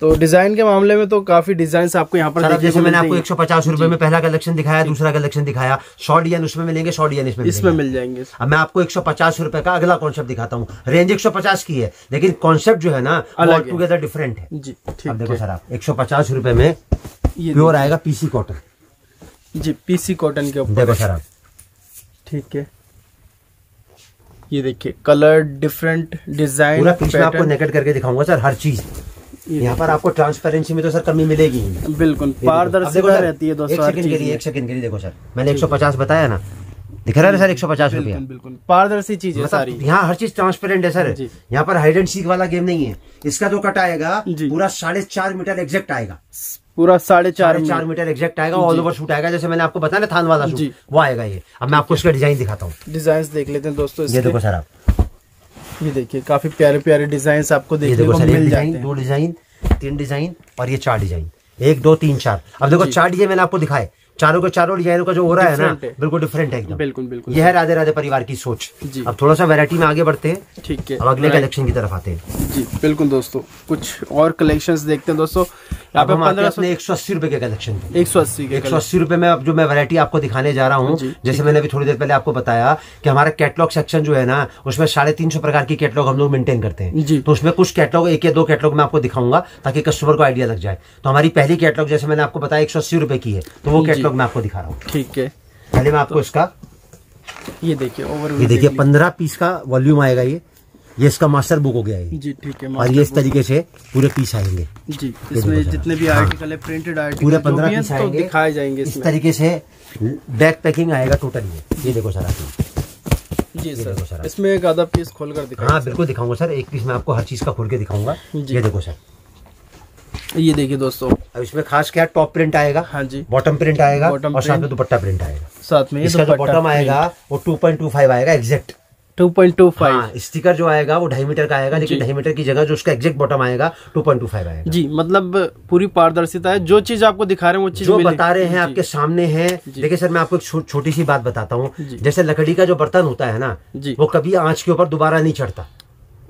तो डिजाइन के मामले में तो काफी डिजाइन आपको यहाँ पर जैसे मैंने आपको 150 रुपए में पहला कलेक्शन दिखाया, दूसरा कलेक्शन दिखाया, 100 डिजाइन उसमें मिलेंगे, 100 डिजाइन इसमें मिल जाएंगे। अब मैं आपको 150 रुपए का अगला कॉन्सेप्ट दिखाता हूँ। रेंज 150 की है, लेकिन कॉन्सेप्ट जो है ना ऑल टुगेदर डिफरेंट है जी। अब देखो सर, आप 150 रुपए में प्योर आएगा पीसी कॉटन जी, पीसी कॉटन के ऊपर। देखो सर आप, ठीक है, ये देखिए कलर डिफरेंट डिजाइन, पूरा पीस में आपको नेकेट करके दिखाऊंगा सर हर चीज। यहाँ पर आपको ट्रांसपेरेंसी में तो सर कमी मिलेगी ही, बिल्कुल पारदर्शिता रहती है दोस्तों। एक सेकंड के लिए देखो सर, मैंने 150 बताया ना, दिख रहा है सर 150 रुपया। बिल्कुल पारदर्शी चीज है सारी, यहाँ हर चीज ट्रांसपेरेंट है सर। यहाँ पर हाइड एंड सीक वाला गेम नहीं है। इसका जो कट आएगा पूरा 4.5 मीटर एग्जैक्ट आएगा, पूरा 4.5 मीटर एग्जैक्ट आएगा। ऑल ओवर शूट आएगा, जैसे मैंने आपको बताया ना थान वाला शूट, वो आएगा ये। अब मैं आपको इसका डिजाइन दिखाता हूँ, डिजाइन देख लेते हैं दोस्तों। ये देखो सर आप, ये देखिए काफी प्यारे प्यारे डिजाइन आपको देखने को मिल जाते हैं। 2 डिजाइन, 3 डिजाइन और ये 4 डिजाइन, 1 2 3 4। अब देखो 4 डिजाइन मैंने आपको दिखाए, चारों के चारों डिजाइनों का जो हो रहा है ना बिल्कुल डिफरेंट है एकदम। बिल्कुल बिल्कुल, यह है राधे राधे परिवार की सोच। अब थोड़ा सा वैरायटी में आगे बढ़ते हैं। ठीक है, अब अगले कलेक्शन की तरफ आते हैं। जी बिल्कुल दोस्तों, कुछ और कलेक्शंस देखते हैं दोस्तों। यहाँ पे 180 रुपए के कलेक्शन, 180 रुपए में अब जो मैं वैरायटी आपको दिखाने जा रहा हूँ, जैसे मैंने अभी थोड़ी देर पहले आपको बताया कि हमारा कैटलॉग सेक्शन जो है ना उसमें 350 प्रकार की कैटलॉग हम लोग मेंटेन करते हैं। तो उसमें कुछ कैटलॉग, 1 या 2 कैटलॉग मैं आपको दिखाऊंगा ताकि कस्टमर को आइडिया लग जाए। तो हमारी पहली कैटलॉग जैसे मैंने आपको बताया 180 रुपए की है, तो वो कैटलॉग मैं आपको दिखा रहा हूँ। ठीक है, पहले मैं आपको इसका ये देखिए ओवरव्यू, ये देखिए 15 पीस का वॉल्यूम आएगा। ये इसका मास्टर बुक हो गया है जी। ठीक है, और ये इस तरीके से पूरे पीस आएंगे जी। इसमें जितने भी आर्टिकल है, प्रिंटेड आर्टिकल पूरे 15 पीस आएंगे, तो दिखाए जाएंगे। इस तरीके से बैक पैकिंग आएगा टोटल। ये देखो सर आप जी सर, इसमें एक आधा पीस खोल कर दिखाएं। हाँ बिल्कुल दिखाऊंगा सर, एक पीस मैं आपको हर चीज का खोल के दिखाऊंगा। ये देखो सर, ये देखिए दोस्तों, अब इसमें खास क्या टॉप प्रिंट आएगा, हाँ जी, बॉटम प्रिंट आएगा और साथ में दुपट्टा प्रिंट आएगा। साथ में इसका जो बॉटम आएगा वो 2.25 आएगा एग्जैक्ट 2.25। हाँ, स्टिकर जो आएगा वो 2.5 मीटर का आएगा, लेकिन 2.5 मीटर की जगह जो उसका एग्जैक्ट बॉटम आएगा 2.25 आएगा जी। मतलब पूरी पारदर्शिता है, जो चीज आपको दिखा रहे हैं वो चीज जो बता रहे हैं आपके सामने है। देखिए सर, मैं आपको एक छोटी सी बात बताता हूँ। जैसे लकड़ी का जो बर्तन होता है ना, वो कभी आंच के ऊपर दोबारा नहीं चढ़ता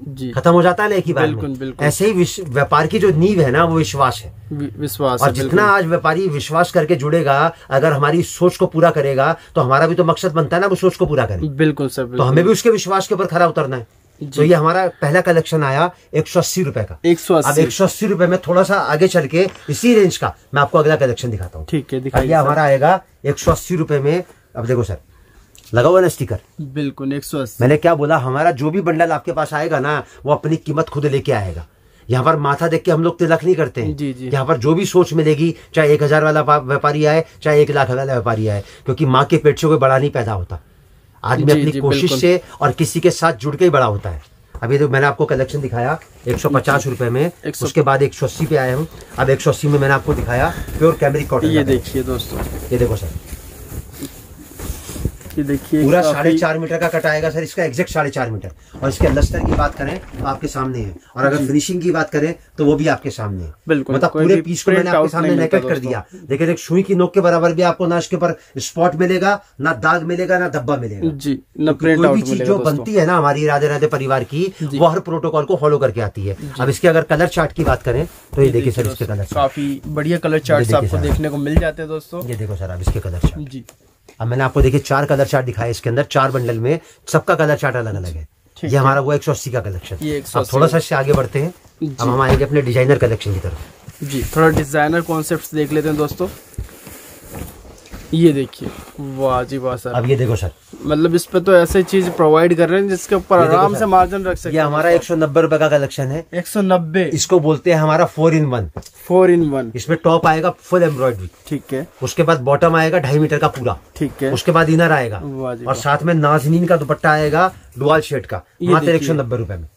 जी, खत्म हो जाता है ना एक ही बार में। ऐसे ही व्यापार की जो नींव है ना वो विश्वास है, विश्वास। और जितना आज व्यापारी विश्वास करके जुड़ेगा, अगर हमारी सोच को पूरा करेगा, तो हमारा भी तो मकसद बनता है ना वो सोच को पूरा करें। बिल्कुल सर, तो हमें भी उसके विश्वास के ऊपर खरा उतरना है। तो ये हमारा पहला कलेक्शन आया 180 रुपए का। 180 रुपए में थोड़ा सा आगे चल के इसी रेंज का मैं आपको अगला कलेक्शन दिखाता हूँ। ठीक है, दिखाइए। हमारा आएगा 180 रुपए में। अब देखो सर, लगा हुआ ना स्टिकर, बिल्कुल 180। मैंने क्या बोला, हमारा जो भी बंडल आपके पास आएगा ना वो अपनी कीमत खुद लेके आएगा। यहाँ पर माथा देख के हम लोग तिलक नहीं करते हैं जी। यहाँ पर जो भी सोच मिलेगी, चाहे 1000 वाला व्यापारी आए, चाहे 1 लाख वाला व्यापारी आए, क्योंकि माँ के पेट से कोई बड़ा नहीं पैदा होता। आदमी अपनी कोशिश से और किसी के साथ जुड़ के ही बड़ा होता है। अभी तो मैंने आपको कलेक्शन दिखाया 150 रुपए में, उसके बाद 180 पे आए हम। अब 180 में मैंने आपको दिखाया प्योर कैमरिक कॉटन। ये देखिए दोस्तों, ये देखो सर, ये देखिए पूरा 4.5 मीटर का कट आएगा सर, इसका एग्जैक्ट 4.5 मीटर। और इसके लस्तर की बात करें तो आपके सामने है, और अगर फिनिशिंग की बात करें तो वो भी आपके सामने है। बिल्कुल, मतलब पूरे पीस को मैंने आपके सामने नेकेट कर दिया। लेकिन एक सुई की नोक के बराबर भी आपको ना इसके ऊपर स्पॉट मिलेगा, ना दाग मिलेगा, ना धब्बा मिलेगा जी, ना प्रिंट आउट मिलेगा। जो बनती है ना हमारी राधे राधे परिवार की, वो हर प्रोटोकॉल को फॉलो करके आती है। अब इसके अगर कलर चार्ट की बात करें तो ये देखिए सर, इसके कलर काफी बढ़िया कलर चार्ट आपको देखने को मिल जाते हैं दोस्तों। ये देखो सर, अब इसके कलर चार्ट जी। अब मैंने आपको देखिए 4 कलर चार्ट दिखाए इसके अंदर, 4 बंडल में सबका कलर चार्ट अलग अलग है। ये हमारा वो 180 का कलेक्शन। अब थोड़ा सा इससे आगे बढ़ते हैं, अब हम आएंगे अपने डिजाइनर कलेक्शन की तरफ जी। थोड़ा डिजाइनर कॉन्सेप्ट्स देख लेते हैं दोस्तों। ये देखिए, वाह जी वाह सर। अब ये देखो सर, मतलब इस पे तो ऐसे चीज प्रोवाइड कर रहे हैं जिसके ऊपर आराम से मार्जिन रख सकते हैं। ये हमारा 190 रुपए का कलेक्शन है। 190, इसको बोलते हैं हमारा 4-in-1। 4-in-1, इसमें टॉप आएगा फुल एम्ब्रॉयडरी, ठीक है। उसके बाद बॉटम आएगा 2.5 मीटर का पूरा, ठीक है। उसके बाद इनर आएगा, और साथ में नाज़नीन का दुपट्टा आएगा डुअल शेड का, मात्र 190 रुपए में।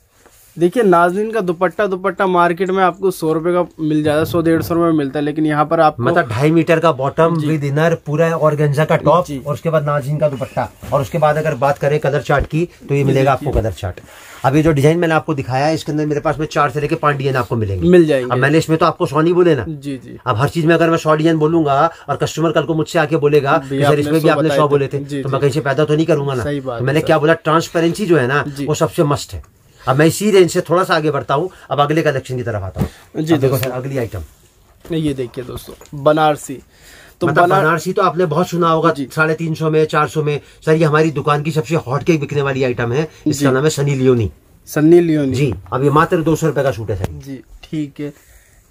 देखिए, नाज़नीन का दुपट्टा मार्केट में आपको 100 रुपए का मिल जाता है, 100-150 रुपए में मिलता है, लेकिन यहाँ पर आपको मतलब 2.5 मीटर का बॉटम विद इनर, पूरा ऑर्गेन्जा का टॉप, और उसके बाद नाज़नीन का दुपट्टा। और उसके बाद अगर बात करें कलर चार्ट की तो ये मिलेगा आपको कलर चार्ट। अब ये जो डिजाइन मैंने आपको दिखाया है, इसके अंदर मेरे पास में 4 से लेके 5 डिजाइन आपको मिल जाएंगे। अब मैंने इसमें तो आपको 100 नहीं बोले ना जी जी। अब हर चीज में अगर मैं 100 डिजाइन बोलूंगा और कस्टमर कल को मुझसे आके बोलेगा सर इसमें भी आपने 100 बोले थे, तो मैं कहीं से पैदा तो नहीं करूंगा ना। तो मैंने क्या बोला, ट्रांसपेरेंसी जो है ना वो सबसे मस्ट है। अब मैं इसी रेंज से थोड़ा सा आगे बढ़ता हूँ, अब अगले कलेक्शन की तरफ आता हूँ जी। देखो सर, अगली आइटम ये देखिए दोस्तों, बनारसी। तो मतलब बनारसी तो आपने बहुत सुना होगा, 350 में, 400 में। सर ये हमारी दुकान की सबसे हॉट केक बिकने वाली आइटम है, इसका नाम है सनी लियोनी। सन्नी लियोनी जी। अब ये मात्र 200 रुपए का सूट है सर जी, ठीक है।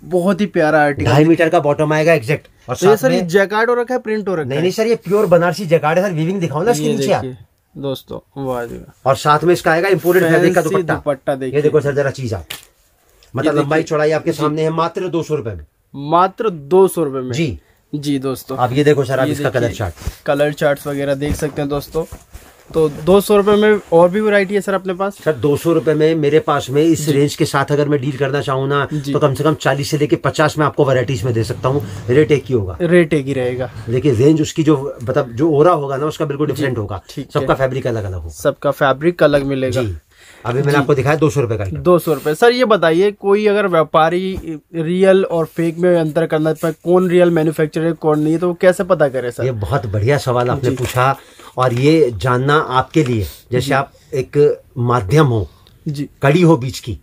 बहुत ही प्यारा आर्टिकल, 2.5 मीटर का बॉटम आएगा एग्जैक्ट। और तो ये सर ये जैकार्ड हो रखा है, प्रिंट हो रखा है? नहीं सर, ये प्योर बनारसी जैकार्ड है सर। वीविंग दिखाओ ना इसके नीचे आप दोस्तों, वाह जी। और साथ में इसका आएगा इम्पोर्टेड फैब्रिक का दुपट्टा। देखिए, ये देखो सर जरा चीज आप, मतलब लंबाई चौड़ाई आपके सामने है, मात्र 200 रुपए में, मात्र 200 रुपए में जी जी दोस्तों। अब ये देखो सर, आप इसका कलर चार्ट वगैरह देख सकते हैं दोस्तों। तो 200 रुपए में और भी वैरायटी है सर अपने पास? सर 200 रुपए में मेरे पास में इस रेंज के साथ अगर मैं डील करना चाहूँ ना, तो कम से कम 40 से लेके 50 में आपको वैरायटीज में दे सकता हूँ। रेट एक ही होगा, रेट एक ही रहेगा, लेकिन रेंज उसकी जो मतलब जो ओरा होगा ना उसका बिल्कुल डिफरेंट होगा। सबका फैब्रिक अलग अलग होगा, सबका फैब्रिक अलग मिलेगा। अभी मैंने आपको दिखाया 200 रुपए का। 200 रुपए। सर ये बताइए, कोई अगर व्यापारी रियल और फेक में अंतर करना है, कौन रियल मैन्युफैक्चरर कौन नहीं, तो वो कैसे पता करे सर? ये बहुत बढ़िया सवाल आपने पूछा, और ये जानना आपके लिए, जैसे आप एक माध्यम हो जी, कड़ी हो बीच की,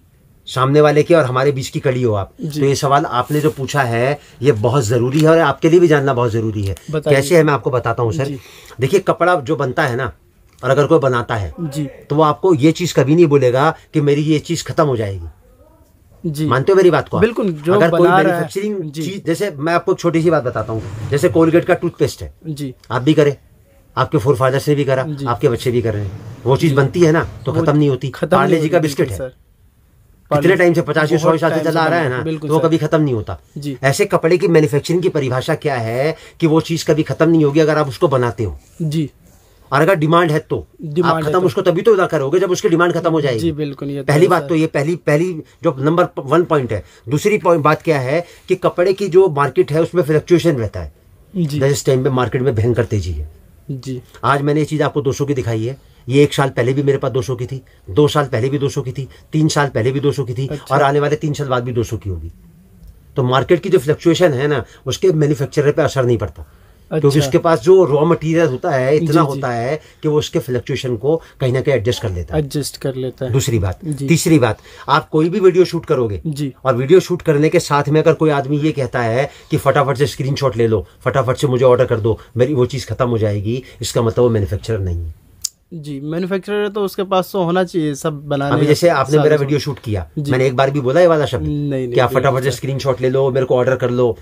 सामने वाले की और हमारे बीच की कड़ी हो आप, तो ये सवाल आपने जो पूछा है ये बहुत जरूरी है और आपके लिए भी जानना बहुत जरूरी है। कैसे है मैं आपको बताता हूँ सर। देखिए, कपड़ा जो बनता है ना, और अगर कोई बनाता है जी, तो वो आपको ये चीज कभी नहीं बोलेगा कि मेरी ये चीज खत्म हो जाएगी जी। मानते हो मेरी बात को? बिल्कुल। जो अगर कोई बना मैन्युफैक्चरिंग चीज, जैसे मैं आपको एक छोटी सी बात बताता हूँ, जैसे कोलगेट का टूथपेस्ट है जी, आप भी करे, आपके फोरफादर्स ने भी करा, आपके बच्चे भी कर रहे हैं, वो चीज बनती है ना तो खत्म नहीं होती। पार्ले जी का बिस्किट है, कितने टाइम से 50-100 साल से चला आ रहा है ना, तो वो कभी खत्म नहीं होता। ऐसे कपड़े की मैन्युफैक्चरिंग की परिभाषा क्या है कि वो चीज कभी खत्म नहीं होगी अगर आप उसको बनाते हो जी, और अगर डिमांड है तो आप खत्म उसको तभी तो अदा करोगे जब उसकी डिमांड खत्म हो जाएगी। जी बिल्कुल। ये पहली बात तो ये पहली जो नंबर 1 पॉइंट है। दूसरी बात क्या है कि कपड़े की जो मार्केट है उसमें फ्लक्चुएशन रहता है। इस टाइम पे मार्केट में भयंकर तेजी है जी। आज मैंने ये चीज आपको 200 की दिखाई है, ये 1 साल पहले भी मेरे पास 200 की थी, 2 साल पहले भी 200 की थी, 3 साल पहले भी 200 की थी, और आने वाले 3 साल बाद भी 200 की होगी। तो मार्केट की जो फ्लक्चुएशन है ना, उसके मैन्युफैक्चरर पे असर नहीं पड़ता। क्योंकि उसके पास जो रॉ मटेरियल होता है इतना होता है कि वो उसके फ्लक्चुएशन को कहीं ना कहीं एडजस्ट कर लेता है। दूसरी बात। तीसरी बात, आप कोई भी वीडियो शूट करोगे जी, और वीडियो शूट करने के साथ में अगर कोई आदमी ये कहता है कि फटाफट से स्क्रीनशॉट ले लो, फटाफट से मुझे ऑर्डर कर दो, मेरी वो चीज खत्म हो जाएगी, इसका मतलब वो मैन्युफैक्चरर नहीं है जी। मैन्युफैक्चरर तो उसके पास तो होना चाहिए सब बनाने। अभी जैसे आपने मेरा वीडियो शूट किया, मैंने एक बार भी बोला ये वाला शब्द नहीं, कि आप फटाफट से स्क्रीनशॉट ले लो, मेरे को ऑर्डर कर लो।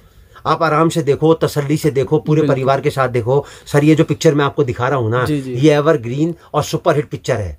आप आराम से देखो, तसल्ली से देखो, पूरे परिवार के साथ देखो। सर ये जो पिक्चर मैं आपको दिखा रहा हूँ ना, ये एवरग्रीन और सुपर हिट पिक्चर है।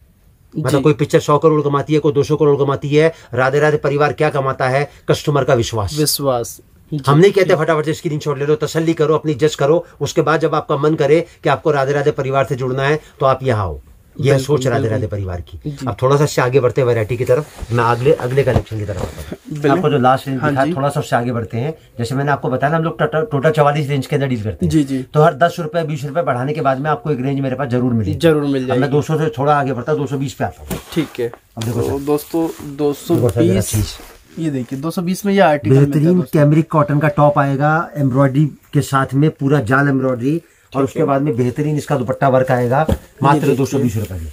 मतलब कोई पिक्चर 100 करोड़ कमाती है, कोई 200 करोड़ कमाती है, राधे राधे परिवार क्या कमाता है? कस्टमर का विश्वास। हम नहीं कहते फटाफट से स्क्रीनशॉट ले लो, तसल्ली करो, अपनी जज करो, उसके बाद जब आपका मन करे कि आपको राधे राधे परिवार से जुड़ना है तो आप यहाँ आओ। यह सोच राधे राधे परिवार की। अब थोड़ा सा उससे आगे बढ़ते हैं वैरायटी की तरफ, मैं अगले कलेक्शन की तरफ आता हूँ। आपको जो लास्ट रेंज दिखा, थोड़ा सा उससे आगे बढ़ते हैं। जैसे मैंने आपको बताया ना, हम लोग टोटल 44 रेंज के अंदर डील करते हैं जी। तो हर 10 रुपए 20 रुपए बढ़ाने के बाद में आपको एक रेंज मेरे पास जरूर मिल जाएगी। मैं 200 से थोड़ा आगे बढ़ता 220 पे आता हूँ। ठीक है। अब देखो दोस्तों 220, ये देखिए 220 में ये आर्टिकल बेहतरीन कैमरिक कॉटन का टॉप आएगा, एम्ब्रॉयडरी के साथ में पूरा जाल एम्ब्रॉयडरी, और उसके बाद में बेहतरीन इसका दुपट्टा वर्क आएगा, मात्र 220 रुपए में।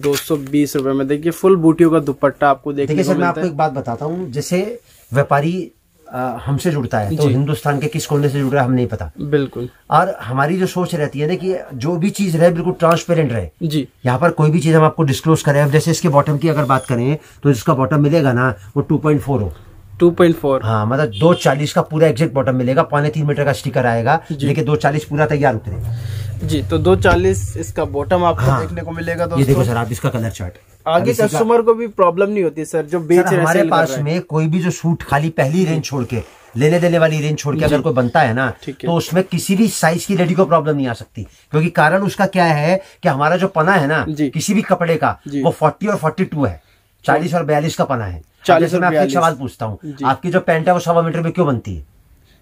220 रुपए में देखिए फुल बूटियों का दुपट्टा आपको देखने को मिलता है। सर मैं आपको एक बात बताता हूँ, जैसे व्यापारी हमसे जुड़ता है तो हिंदुस्तान के किस कोने से जुड़ रहा है हम नहीं पता। बिल्कुल। और हमारी जो सोच रहती है ना कि जो भी चीज रहे बिल्कुल ट्रांसपेरेंट रहे जी। यहाँ पर कोई भी चीज हम आपको डिस्क्लोज करें, अब जैसे इसके बॉटम की अगर बात करें तो जिसका बॉटम मिलेगा ना वो 2.4 हो। 2.4 हाँ, मतलब 240 का पूरा एग्जैक्ट बॉटम मिलेगा, 3.25 मीटर का स्टिकर आएगा, लेकिन 240 पूरा तैयार उतरेगा जी। तो 240 इसका बॉटम आपको देखने को मिलेगा दोस्तों। ये देखो सर आप इसका कलर चार्ट। आगे कस्टमर को भी प्रॉब्लम नहीं होती सर, जो बेच रहे हमारे पास में कोई भी जो सूट खाली पहली रेंज छोड़ के, लेने देने वाली रेंज छोड़ के अगर कोई बनता है ना, तो उसमें किसी भी साइज की लेडी को प्रॉब्लम नहीं आ सकती। क्योंकि कारण उसका क्या है कि हमारा जो पना है ना किसी भी कपड़े का, वो 40 और 42 है, 40 और 42 का पना है। 40 मैं आपसे एक सवाल पूछता हूँ, आपकी जो पैंट है वो 1.25 मीटर में क्यों बनती है?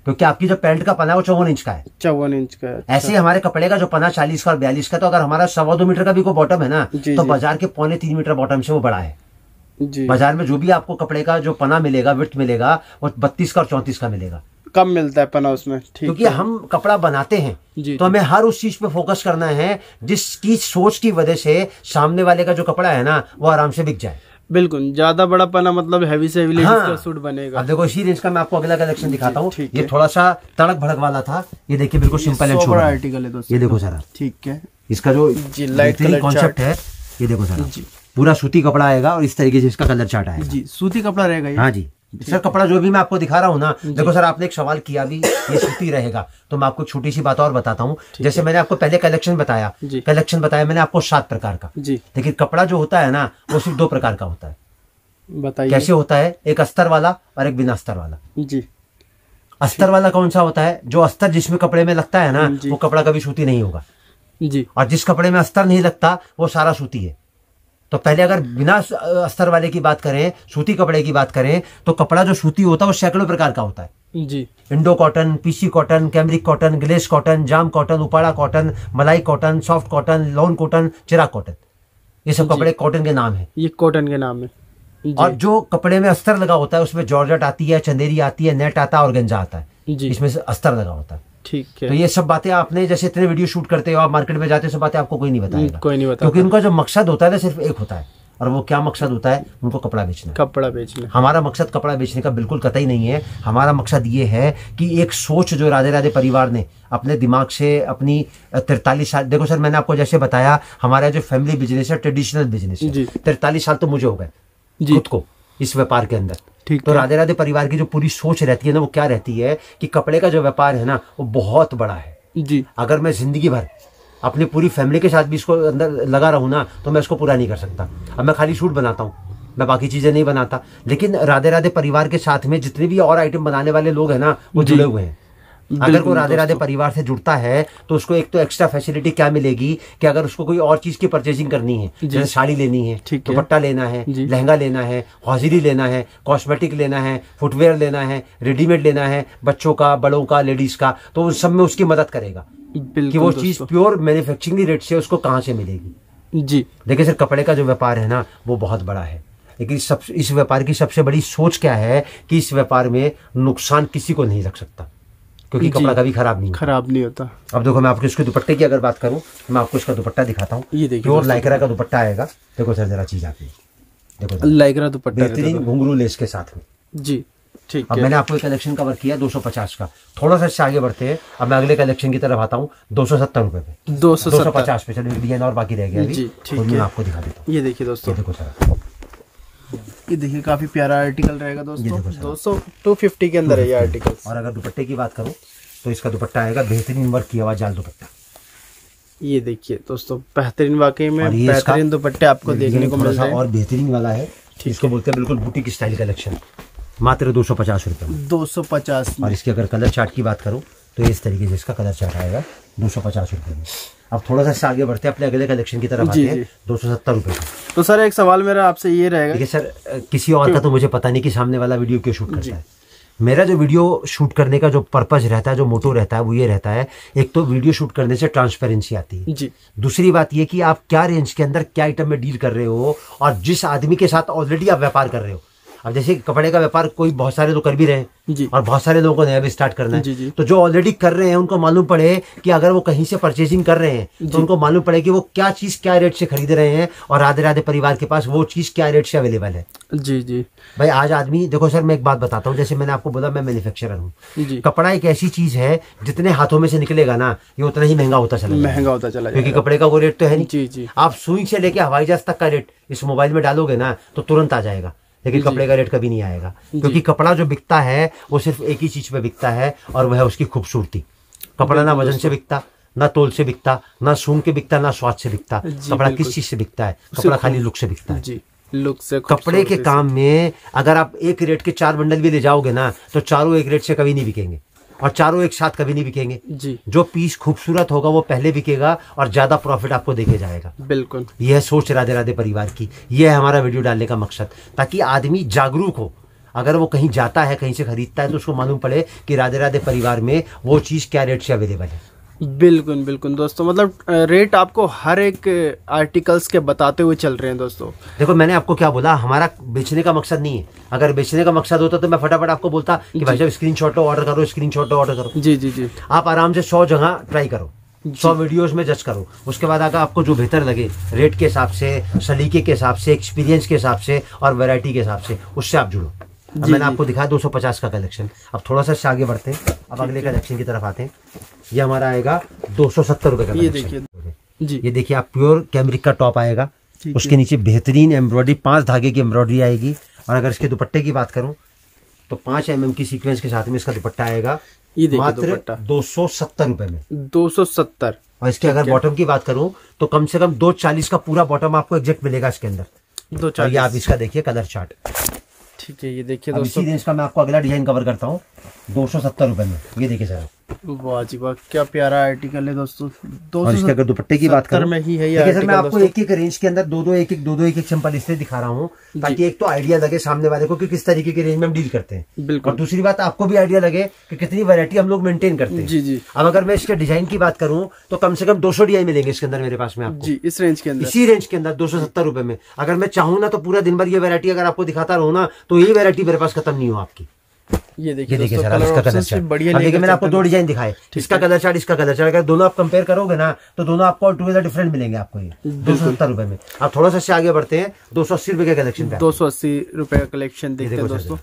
क्योंकि आपकी जो पैंट का पना है वो 54 इंच का है। 54 इंच का है। ऐसे ही हमारे कपड़े का जो पना 40 का और 42 का, तो अगर हमारा 2.25 मीटर का भी कोई बॉटम है ना, तो बाजार के 2.25 मीटर बॉटम से वो बड़ा है। बाजार में जो भी आपको कपड़े का जो पना मिलेगा, विड्थ मिलेगा, वो 32 का और 34 का मिलेगा। कम मिलता है पना उसमें। क्योंकि हम कपड़ा बनाते हैं तो हमें हर उस चीज पे फोकस करना है जिसकी सोच की वजह से सामने वाले का जो कपड़ा है ना वो आराम से बिक जाए। बिल्कुल, ज्यादा बड़ा पना मतलब हैवी से हैवी का सूट बनेगा। अब देखो इसी रेंज का मैं आपको अगला कलेक्शन दिखाता हूँ। ये थोड़ा सा तड़क भड़क वाला था, ये देखिए बिल्कुल सिंपल एंड सोबर आर्टिकल है दोस्तों। ये देखो सर, ठीक है, इसका जो लाइट कलर कॉन्सेप्ट है, ये देखो सर पूरा सूती कपड़ा आएगा और इस तरीके से इसका कलर चार्ट आएगा जी। सूती कपड़ा रहेगा ये? हाँ जी सर, कपड़ा जो भी मैं आपको दिखा रहा हूँ ना, देखो सर आपने एक सवाल किया भी ये सूती रहेगा, तो मैं आपको छोटी सी बात और बताता हूँ। जैसे मैंने आपको पहले कलेक्शन बताया मैंने आपको 7 प्रकार का जी, लेकिन कपड़ा जो होता है ना वो सिर्फ 2 प्रकार का होता है। बताइए कैसे होता है? एक अस्तर वाला और एक बिना अस्तर वाला जी। अस्तर वाला कौन सा होता है? जो अस्तर जिसमें कपड़े में लगता है ना वो कपड़ा कभी सूती नहीं होगा जी, और जिस कपड़े में अस्तर नहीं लगता वो सारा सूती है। तो पहले अगर बिना अस्तर वाले की बात करें, सूती कपड़े की बात करें, तो कपड़ा जो सूती होता है वो सैकड़ों प्रकार का होता है जी। Indo cotton, PC cotton, cambric cotton, glace cotton, जाम कॉटन, उपाड़ा कॉटन, मलाई cotton, soft cotton, lawn cotton, Chirag cotton, ये सब कपड़े कॉटन के नाम है, ये कॉटन के नाम है। और जो कपड़े में अस्तर लगा होता है उसमें जॉर्जेट आती है, चंदेरी आती है, नेट आता है और गंजा आता है, इसमें से अस्तर लगा होता है। ठीक है। तो ये सब बातें आपने जैसे इतने वीडियो शूट करते हो, आप मार्केट में जाते हो, सब बातें आपको कोई नहीं बताएगा, कोई नहीं बताता, क्योंकि उनका जो मकसद होता है ना सिर्फ एक होता है, और वो क्या मकसद होता है, उनको कपड़ा बेचना। कपड़ा बेचना। हमारा मकसद कपड़ा बेचने का बिल्कुल कतई नहीं है। हमारा मकसद ये है कि एक सोच जो राधे राधे परिवार ने अपने दिमाग से अपनी 43 साल, देखो सर मैंने आपको जैसे बताया हमारा जो फैमिली बिजनेस है, ट्रेडिशनल बिजनेस है, 43 साल तो मुझे हो गए खुद को इस व्यापार के अंदर। तो राधे राधे परिवार की जो पूरी सोच रहती है ना, वो क्या रहती है कि कपड़े का जो व्यापार है ना वो बहुत बड़ा है जी। अगर मैं जिंदगी भर अपनी पूरी फैमिली के साथ भी इसको अंदर लगा रहूं ना तो मैं इसको पूरा नहीं कर सकता। अब मैं खाली शूट बनाता हूँ, मैं बाकी चीजें नहीं बनाता, लेकिन राधे राधे परिवार के साथ में जितने भी और आइटम बनाने वाले लोग हैं ना वो जुड़े हुए हैं। अगर कोई राधे राधे परिवार से जुड़ता है तो उसको एक तो एक्स्ट्रा फैसिलिटी क्या मिलेगी कि अगर उसको कोई और चीज की परचेजिंग करनी है, जैसे साड़ी लेनी है, दुपट्टा लेना है, लहंगा लेना है, हौजरी लेना है, कॉस्मेटिक लेना है, फुटवेयर लेना है, रेडीमेड लेना है, बच्चों का, बड़ों का, लेडीज का, तो उन सब में उसकी मदद करेगा कि वो चीज प्योर मैन्युफैक्चरिंग रेट से उसको कहाँ से मिलेगी जी। देखिए सर कपड़े का जो व्यापार है ना वो बहुत बड़ा है, लेकिन इस व्यापार की सबसे बड़ी सोच क्या है कि इस व्यापार में नुकसान किसी को नहीं लग सकता, क्योंकि कपड़ा कभी खराब नहीं होता। अब देखो मैं आपको इसके दुपट्टे की अगर बात करूं तो मैं आपको इसका दुपट्टा दिखाता हूँ। ये देखिए प्योर लाइक्रा का दुपट्टा आएगा। देखो सर जरा चीज आती है, देखो लाइक्रा दुपट्टा बेहतरीन घुंघरू लेस के साथ में जी। ठीक है। अब मैंने आपको एक कलेक्शन कवर किया 250 का, थोड़ा सा इससे आगे बढ़ते हैं। अब मैं अगले कलेक्शन की तरफ आता हूँ 270 रुपए पे, 250 पे। चलो डिजाइन और बाकी रह गया अभी, मैं आपको दिखा देता हूँ। ये देखिए दोस्तों, देखो सर ये देखिए काफी प्यारा आर्टिकल रहेगा दोस्तों। 250 के अंदर है ये आर्टिकल। और अगर दुपट्टे की बात करूं तो इसका दुपट्टा आएगा बेहतरीन वर्क किया हुआ जाल दुपट्टा। ये देखिए दोस्तों बेहतरीन, वाकई में बेहतरीन दुपट्टे आपको देखने को मिल रहे हैं। और बेहतरीन वाला है, इसको बोलते हैं बिल्कुल बुटीक स्टाइल कलेक्शन, मात्र 250 रुपए में। 250। और इसके अगर कलर चार्ट की बात करूं तो इस तरीके से इसका कलर चार्ट आएगा 250 रुपए में। अब थोड़ा सा आगे बढ़ते हैं, अपने अगले कलेक्शन की तरफ आते हैं 270 रुपए का। तो सर एक सवाल मेरा आपसे ये रहेगा, देखिए सर किसी और का तो मुझे पता नहीं कि सामने वाला वीडियो क्यों शूट करता है। मेरा जो वीडियो शूट करने का जो पर्पज रहता है, जो मोटो रहता है, वो ये रहता है, एक तो वीडियो शूट करने से ट्रांसपेरेंसी आती है जी। दूसरी बात ये कि आप क्या रेंज के अंदर क्या आइटम में डील कर रहे हो, और जिस आदमी के साथ ऑलरेडी आप व्यापार कर रहे हो। अब जैसे कपड़े का व्यापार कोई बहुत सारे लोग कर भी रहे हैं जी, और बहुत सारे लोगों को नया भी स्टार्ट करना है जी। तो जो ऑलरेडी कर रहे हैं उनको मालूम पड़े कि अगर वो कहीं से परचेजिंग कर रहे हैं तो उनको मालूम पड़े कि वो क्या चीज क्या रेट से खरीद रहे हैं, और राधे राधे परिवार के पास वो चीज क्या रेट से अवेलेबल है जी जी। भाई आज आदमी देखो सर, मैं एक बात बताता हूँ, जैसे मैंने आपको बोला मैं मैन्युफैक्चरर हूँ। कपड़ा एक ऐसी चीज है जितने हाथों में से निकलेगा ना ये उतना ही महंगा होता चला क्योंकि कपड़े का वो रेट तो है नहीं जी। आप सुई से लेके हवाई जहाज तक का रेट इस मोबाइल में डालोगे ना तो तुरंत आ जाएगा, लेकिन कपड़े का रेट कभी नहीं आएगा, क्योंकि कपड़ा जो बिकता है वो सिर्फ एक ही चीज पे बिकता है, और वह है उसकी खूबसूरती। कपड़ा ना वजन से बिकता, ना तोल से बिकता, ना सूंघ के बिकता, ना स्वाद से बिकता। कपड़ा किस चीज से बिकता है? कपड़ा खाली लुक से बिकता है जी। लुक से कपड़े के काम में अगर आप एक रेट के 4 बंडल भी ले जाओगे ना तो चारों एक रेट से कभी नहीं बिकेंगे, और चारों एक साथ कभी नहीं बिकेंगे जी। जो पीस खूबसूरत होगा वो पहले बिकेगा और ज्यादा प्रॉफिट आपको देके जाएगा। बिल्कुल, यह सोच राधे राधे परिवार की, यह है हमारा वीडियो डालने का मकसद, ताकि आदमी जागरूक हो। अगर वो कहीं जाता है, कहीं से खरीदता है, तो उसको मालूम पड़े कि राधे राधे परिवार में वो चीज क्या रेट से अवेलेबल है। बिल्कुल बिल्कुल दोस्तों, मतलब रेट आपको हर एक आर्टिकल्स के बताते हुए चल रहे हैं दोस्तों। देखो मैंने आपको क्या बोला, हमारा बेचने का मकसद नहीं है। अगर बेचने का मकसद होता तो मैं फटाफट आपको बोलता कि भाई साहब स्क्रीनशॉट लो, ऑर्डर करो, स्क्रीनशॉट लो, ऑर्डर करो। जी जी जी। आप आराम से 100 जगह ट्राई करो, 100 वीडियोस में जज करो, उसके बाद अगर आपको जो बेहतर लगे रेट के हिसाब से, सलीके के हिसाब से, एक्सपीरियंस के हिसाब से और वैरायटी के हिसाब से, उससे आप जुड़ो। अब मैंने आपको दिखाया 250 का कलेक्शन। अब थोड़ा सा इससे आगे बढ़ते हैं, अब अगले कलेक्शन की तरफ आते हैं। ये हमारा आएगा 270 रुपए का। ये देखिए जी, ये देखिए आप प्योर कैमरिक का टॉप आएगा, उसके नीचे बेहतरीन एम्ब्रॉयडरी 5 धागे की एम्ब्रॉयडरी आएगी। और अगर इसके दुपट्टे की बात करूं तो 5 mm की सीक्वेंस के साथ में इसका दुपट्टा आएगा मात्र 270 रुपए में। 270। और इसके अगर बॉटम की बात करूं तो कम से कम 240 का पूरा बॉटम आपको एग्जैक्ट मिलेगा इसके अंदर। 240। आप इसका देखिए कलर चार्ट। ठीक है, ये देखिए दोस्तों, इसी रेंज का मैं आपको अगला डिजाइन कवर करता हूँ 270 रुपए में। ये देखिए सर, वाह जी वाह, क्या प्यारा आर्टिकल है दोस्तों। और इसके अगर दुपट्टे की बात करूं में ही है ये देखिए सर, मैं आर्टिकल आपको एक एक रेंज के अंदर दो एक सिंपल इसलिए दिखा रहा हूँ ताकि एक तो आइडिया लगे सामने वाले को कि किस तरीके की रेंज में हम डील करते हैं। बिल्कुल। और दूसरी बात आपको भी आइडिया लगे कि कितनी वैरायटी हम लोग मेंटेन करते हैं। जी जी। अब अगर मैं इसके डिजाइन की बात करूं तो कम से कम 200 DI मिलेंगे इसके अंदर मेरे पास में आपको। जी, इस रेंज के अंदर, इसी रेंज के अंदर 270 रुपए में। अगर मैं चाहूँ ना तो पूरा दिन भर ये वैरायटी अगर आपको दिखाता रहूं ना तो यही वैरायटी मेरे पास खत्म नहीं हो आपकी। ये देखिए सर, इसका कलर चार्ट बढ़िया। देखिए मैंने आपको 2 डिजाइन दिखाए, इसका कलर चार्ट, इसका कलर चार्ट। अगर दोनों आप कंपेयर करोगे ना तो दोनों आपको ऑल टुगेदर डिफरेंट मिलेंगे आपको। ये 270 रुपए में। आप थोड़ा सा आगे बढ़ते हैं 280 रुपए का कलेक्शन पे। 280 रुपए का कलेक्शन देखते हैं दोस्तों।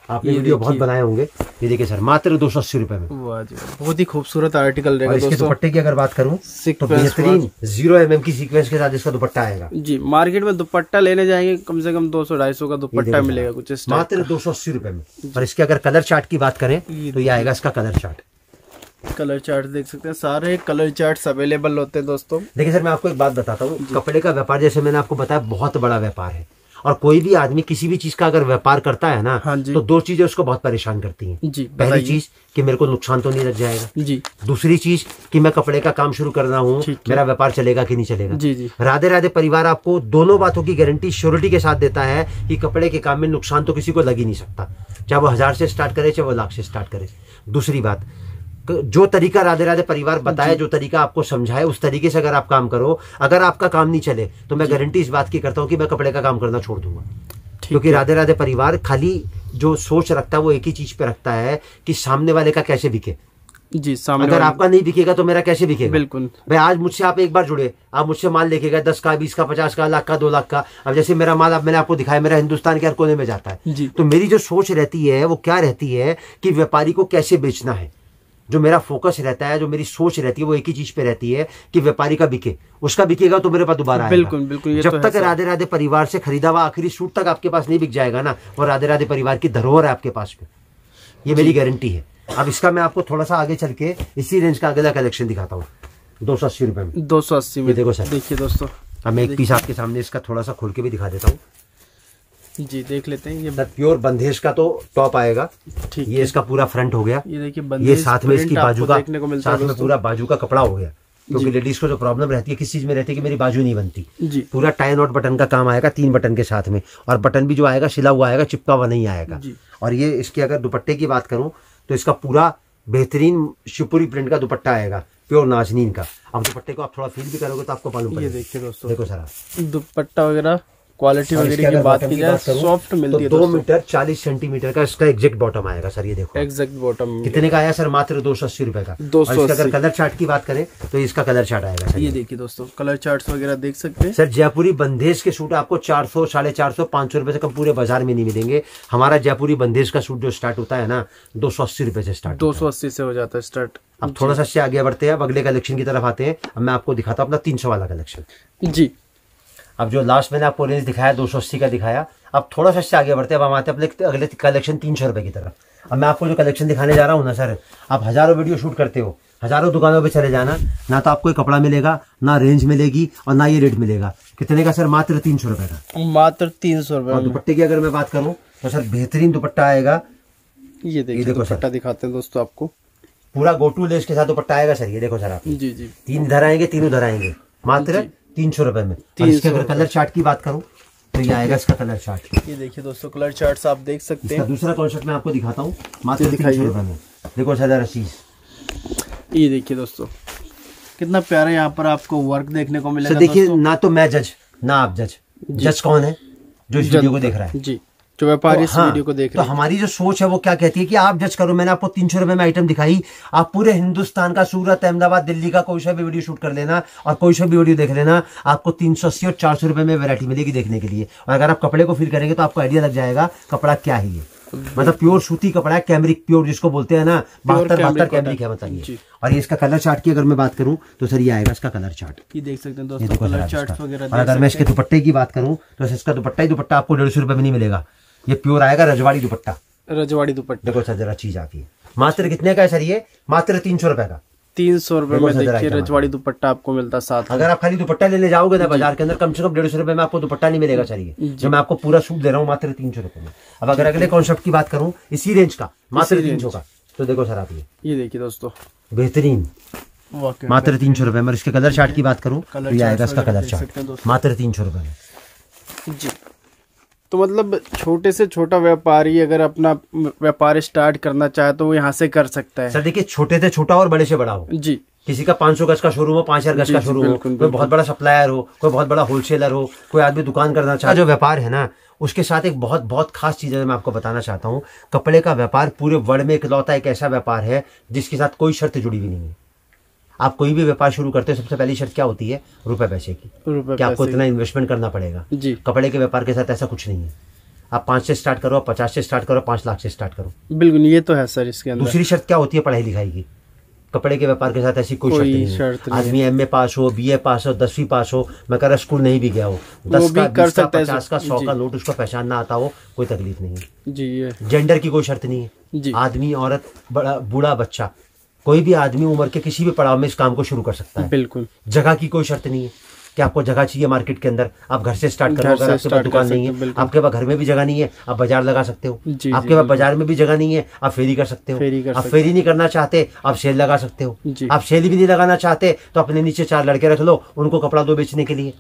आपने वीडियो बहुत बनाए होंगे। ये देखिए सर, मात्र 280 रुपए में। वाह जी, बहुत ही खूबसूरत आर्टिकल रहेगा दोस्तों। इसके दुपट्टे की अगर बात करूं तो बेहतरीन 0 mm की सीक्वेंस के साथ इसका दुपट्टा आएगा। जी, मार्केट में दुपट्टा लेने जाएंगे कम से कम 200-250 का दुपट्टा मिलेगा कुछ इस टाइप मात्र 280 रुपए में। और इसके अगर कलर चार्ट की बात करें तो ये आएगा इसका कलर चार्ट। कलर चार्ट देख सकते हैं, सारे कलर चार्ट्स अवेलेबल होते हैं दोस्तों। देखिए सर, मैं आपको एक बात बताता हूँ, कपड़े का व्यापार जैसे मैंने आपको बताया बहुत बड़ा व्यापार है। और कोई भी आदमी किसी भी चीज का अगर व्यापार करता है ना तो 2 चीजें उसको बहुत परेशान करती हैं। जी, पहली चीज कि मेरे को नुकसान तो नहीं लग जाएगा। जी। दूसरी चीज कि मैं कपड़े का काम शुरू कर रहा हूँ, मेरा व्यापार चलेगा कि नहीं चलेगा। जी जी। राधे राधे परिवार आपको दोनों बातों की गारंटी श्योरिटी के साथ देता है कि कपड़े के काम में नुकसान तो किसी को लग ही नहीं सकता, चाहे वो 1000 से स्टार्ट करे चाहे वो 1,00,000 से स्टार्ट करे। दूसरी बात, जो तरीका राधे राधे परिवार बताए, जो तरीका आपको समझाए, उस तरीके से अगर आप काम करो, अगर आपका काम नहीं चले तो मैं गारंटी इस बात की करता हूँ कि मैं कपड़े का काम करना छोड़ दूंगा। क्योंकि राधे राधे परिवार खाली जो सोच रखता है वो एक ही चीज पे रखता है कि सामने वाले का कैसे बिके। जी, सामने अगर आपका नहीं बिकेगा तो मेरा कैसे बिकेगा। बिल्कुल भाई, आज मुझसे आप एक बार जुड़े, आप मुझसे माल लेके गए 10 का 20 का 50 का, 1,00,000 का 2,00,000 का। अब जैसे मेरा माल, अब मैंने आपको दिखाया, मेरा हिंदुस्तान के हर कोने में जाता है। तो मेरी जो सोच रहती है वो क्या रहती है कि व्यापारी को कैसे बेचना है। जो मेरा फोकस रहता है, जो मेरी सोच रहती है वो एक ही चीज पे रहती है कि व्यापारी का बिके, उसका बिकेगा तो मेरे पास दोबारा आएगा। बिल्कुल बिल्कुल। जब तक राधे राधे परिवार से खरीदा हुआ आखिरी सूट तक आपके पास नहीं बिक जाएगा ना, वो राधे राधे परिवार की धरोहर है आपके पास में, ये मेरी गारंटी है। अब इसका मैं आपको थोड़ा सा आगे चल के इसी रेंज का अगला कलेक्शन दिखाता हूँ 280 रुपए में। 280 में देखो सर, देखिए दोस्तों। अब मैं एक पीस आपके सामने इसका थोड़ा सा खोल के भी दिखा देता हूँ। जी, देख लेते हैं। ये प्योर बंदेज का तो टॉप आएगा। ठीक, ये इसका पूरा फ्रंट हो गया। ये देखिए, ये साथ में इसकी बाजू का, साथ में पूरा बाजू का कपड़ा हो गया। क्योंकि लेडीज को जो प्रॉब्लम रहती है किस चीज में रहती है कि मेरी बाजू नहीं बनती। जी। पूरा टाई नॉट बटन का काम आएगा 3 बटन के साथ में, और बटन भी जो आएगा सिला हुआ आएगा, चिपका हुआ नहीं आएगा। और ये इसके अगर दुपट्टे की बात करूं तो इसका पूरा बेहतरीन शिवपुरी प्रिंट का दुपट्टा आएगा, प्योर नाजनीन का। अब दुपट्टे को आप थोड़ा फील भी करोगे तो आपको मालूम पड़ेगा। ये देखिए दोस्तों, देखो सर, दुपट्टा वगैरह क्वालिटी वगैरह की बात की जाए, सॉफ्ट मिलती है। 2 मीटर 40 सेंटीमीटर का इसका एग्जैक्ट बॉटम आएगा सर। ये देखो एग्जैक्ट बॉटम कितने का आया सर? मात्र 280 रुपए का। 280। अगर कलर चार्ट की बात करें तो इसका कलर चार्ट आएगा सर। ये देखिए दोस्तों, कलर चार्ट्स वगैरह देख सकते हैं सर। जयपुरी बंदेज के सूट आपको 400, 450, 500 रुपए से कम पूरे बाजार में नहीं मिलेंगे। हमारा जयपुरी बंदेज का सूट जो स्टार्ट होता है ना 280 रुपए से स्टार्ट, 280 से हो जाता है स्टार्ट। अब थोड़ा सा से आगे बढ़ते हैं, अब अगले कलेक्शन की तरफ आते हैं। अब मैं आपको दिखाता हूँ अपना 300 वाला कलेक्शन। जी, अब जो लास्ट मैंने आपको रेंज दिखाया 280 का दिखाया, अब थोड़ा सा से आगे बढ़ते हैं। अब हम आते हैं अपने अगले कलेक्शन 300 रुपए की तरफ। अब मैं आपको जो कलेक्शन दिखाने जा रहा हूँ ना सर, आप हजारों वीडियो शूट करते हो, हजारों दुकानों पे चले जाना, ना तो आपको कपड़ा मिलेगा, ना रेंज मिलेगी, और ना ये रेट मिलेगा। कितने का सर? मात्र 300 रुपए का। मात्र 300 रुपए। और दुपट्टे की अगर मैं बात करूँ तो सर बेहतरीन दुपट्टा आएगा। ये देखिए दुपट्टा दिखाते हैं दोस्तों आपको, पूरा गोटू लेस के साथ दुपट्टा आएगा सर। ये देखो सर आप, जी जी, 3 इधर आएंगे, 3 उधर आएंगे, मात्र 300 रुपए में। इसके अगर कलर चार्ट की बात करूं तो ये आएगा इसका कलर चार्ट। ये देखिए दोस्तों, कलर चार्ट्स आप देख सकते हैं। दूसरा कॉन्सेप्ट मैं आपको दिखाता हूँ मात्र 300 रुपए में। देखो सर जरा चीज, ये देखिए दोस्तों, कितना प्यारा यहाँ पर आपको वर्क देखने को मिलेगा। देखिए, ना तो मैं जज, ना आप जज। जज कौन है? जो इस वीडियो को देख रहा है। जी, जो व्यापारी इस वीडियो को देख रहे हैं। तो हमारी जो सोच है वो क्या कहती है कि आप जज करो। मैंने आपको 300 रुपए में आइटम दिखाई, आप पूरे हिंदुस्तान का, सूरत, अहमदाबाद, दिल्ली का कोई सा भी वीडियो शूट कर लेना और कोई सा भी वीडियो देख लेना, आपको 380 और 400 रुपए में वैरायटी मिलेगी देखने के लिए। और अगर आप कपड़े को फील करेंगे तो आपको आइडिया लग जाएगा कपड़ा क्या है। ये मतलब प्योर सूती कपड़ा है, कैमरिक प्योर जिसको बोलते हैं ना, 72 कैमरिक है मतलब ये। और ये इसका कलर चार्ट की अगर मैं बात करूं तो सर ये आएगा इसका कलर चार्ट। ये देख सकते हैं दोस्तों, कलर चार्ट वगैरह। और अगर मैं इसके दुपट्टे की बात करूं तो इसका दुपट्टा ही दुपट्टा आपको 150 रुपए में नहीं मिलेगा। ये प्योर आएगा रजवाड़ी दुपट्टा। रजवाड़ी दुपट्टा देखो सर जरा चीज आती है। मात्र कितने का है सर? ये मात्र 300 रुपए का। 300 रुपए में देखिए रजवाड़ी दुपट्टा आपको मिलता है साथ। अगर आप खाली दुपट्टा लेने जाओगे ना बाजार के अंदर, कम से कम 150 रुपए में आपको दुपट्टा नहीं मिलेगा सर। ये जो मैं आपको पूरा सूट दे रहा हूँ मात्र 300 रुपए में। अब अगर अगले कॉन्सेप्ट की बात करूं इसी रेंज का, मात्र 300 का, तो देखो सर आप ये देखिए दोस्तों, बेहतरीन मात्र 300 रुपए में। इसके कलर चार्ट की बात करूं तो ये आएगा इसका कलर चार्ट मात्र 300 रुपए में जी। तो मतलब छोटे से छोटा व्यापारी अगर अपना व्यापार स्टार्ट करना चाहे तो वो यहाँ से कर सकता है। सर देखिए, छोटे से छोटा और बड़े से बड़ा हो जी। किसी का 500 गज का शोरूम हो, 5000 गज का शोरूम हो, कोई बहुत बड़ा सप्लायर हो, कोई बहुत बड़ा होलसेलर हो, कोई आदमी दुकान करना चाहे, जो व्यापार है ना, उसके साथ एक बहुत बहुत खास चीज है मैं आपको बताना चाहता हूँ। कपड़े का व्यापार पूरे वर्ल्ड में इकलौता एक ऐसा व्यापार है जिसके साथ कोई शर्त जुड़ी हुई नहीं है। आप कोई भी व्यापार शुरू करते हो, सबसे पहली शर्त क्या होती है? रुपए पैसे की, कि आपको इतना इन्वेस्टमेंट करना पड़ेगा जी। कपड़े के व्यापार के साथ ऐसा कुछ नहीं है। आप 5 से स्टार्ट करो, 50 से स्टार्ट करो, 5 लाख से स्टार्ट करो। बिल्कुल, ये तो है सर। इसके अंदर दूसरी शर्त क्या होती है? पढ़ाई लिखाई की। कपड़े के व्यापार के साथ ऐसी कोई शर्त नहीं है। आदमी MA पास हो, BA पास हो, 10वीं पास हो, मैं कह रहा स्कूल नहीं भी गया हो, 10 का 20 का 50 का 100 का नोट उसको पहचान ना आता हो, कोई तकलीफ नहीं है जी। जेंडर की कोई शर्त नहीं है। आदमी, औरत, बड़ा, बूढ़ा, बच्चा, कोई भी आदमी उम्र के किसी भी पड़ाव में इस काम को शुरू कर सकता है। बिल्कुल। जगह की कोई शर्त नहीं है कि आपको जगह चाहिए मार्केट के अंदर, आप घर से स्टार्ट करो। अगर आपके पास दुकान नहीं है, आपके पास घर में भी जगह नहीं है, आप बाजार लगा सकते हो। आपके पास बाजार में भी जगह नहीं है, आप फेरी कर सकते हो। आप फेरी नहीं करना चाहते, आप सेल लगा सकते हो। आप सेल भी नहीं लगाना चाहते तो अपने नीचे 4 लड़के रख लो, उनको कपड़ा दो बेचने के लिए।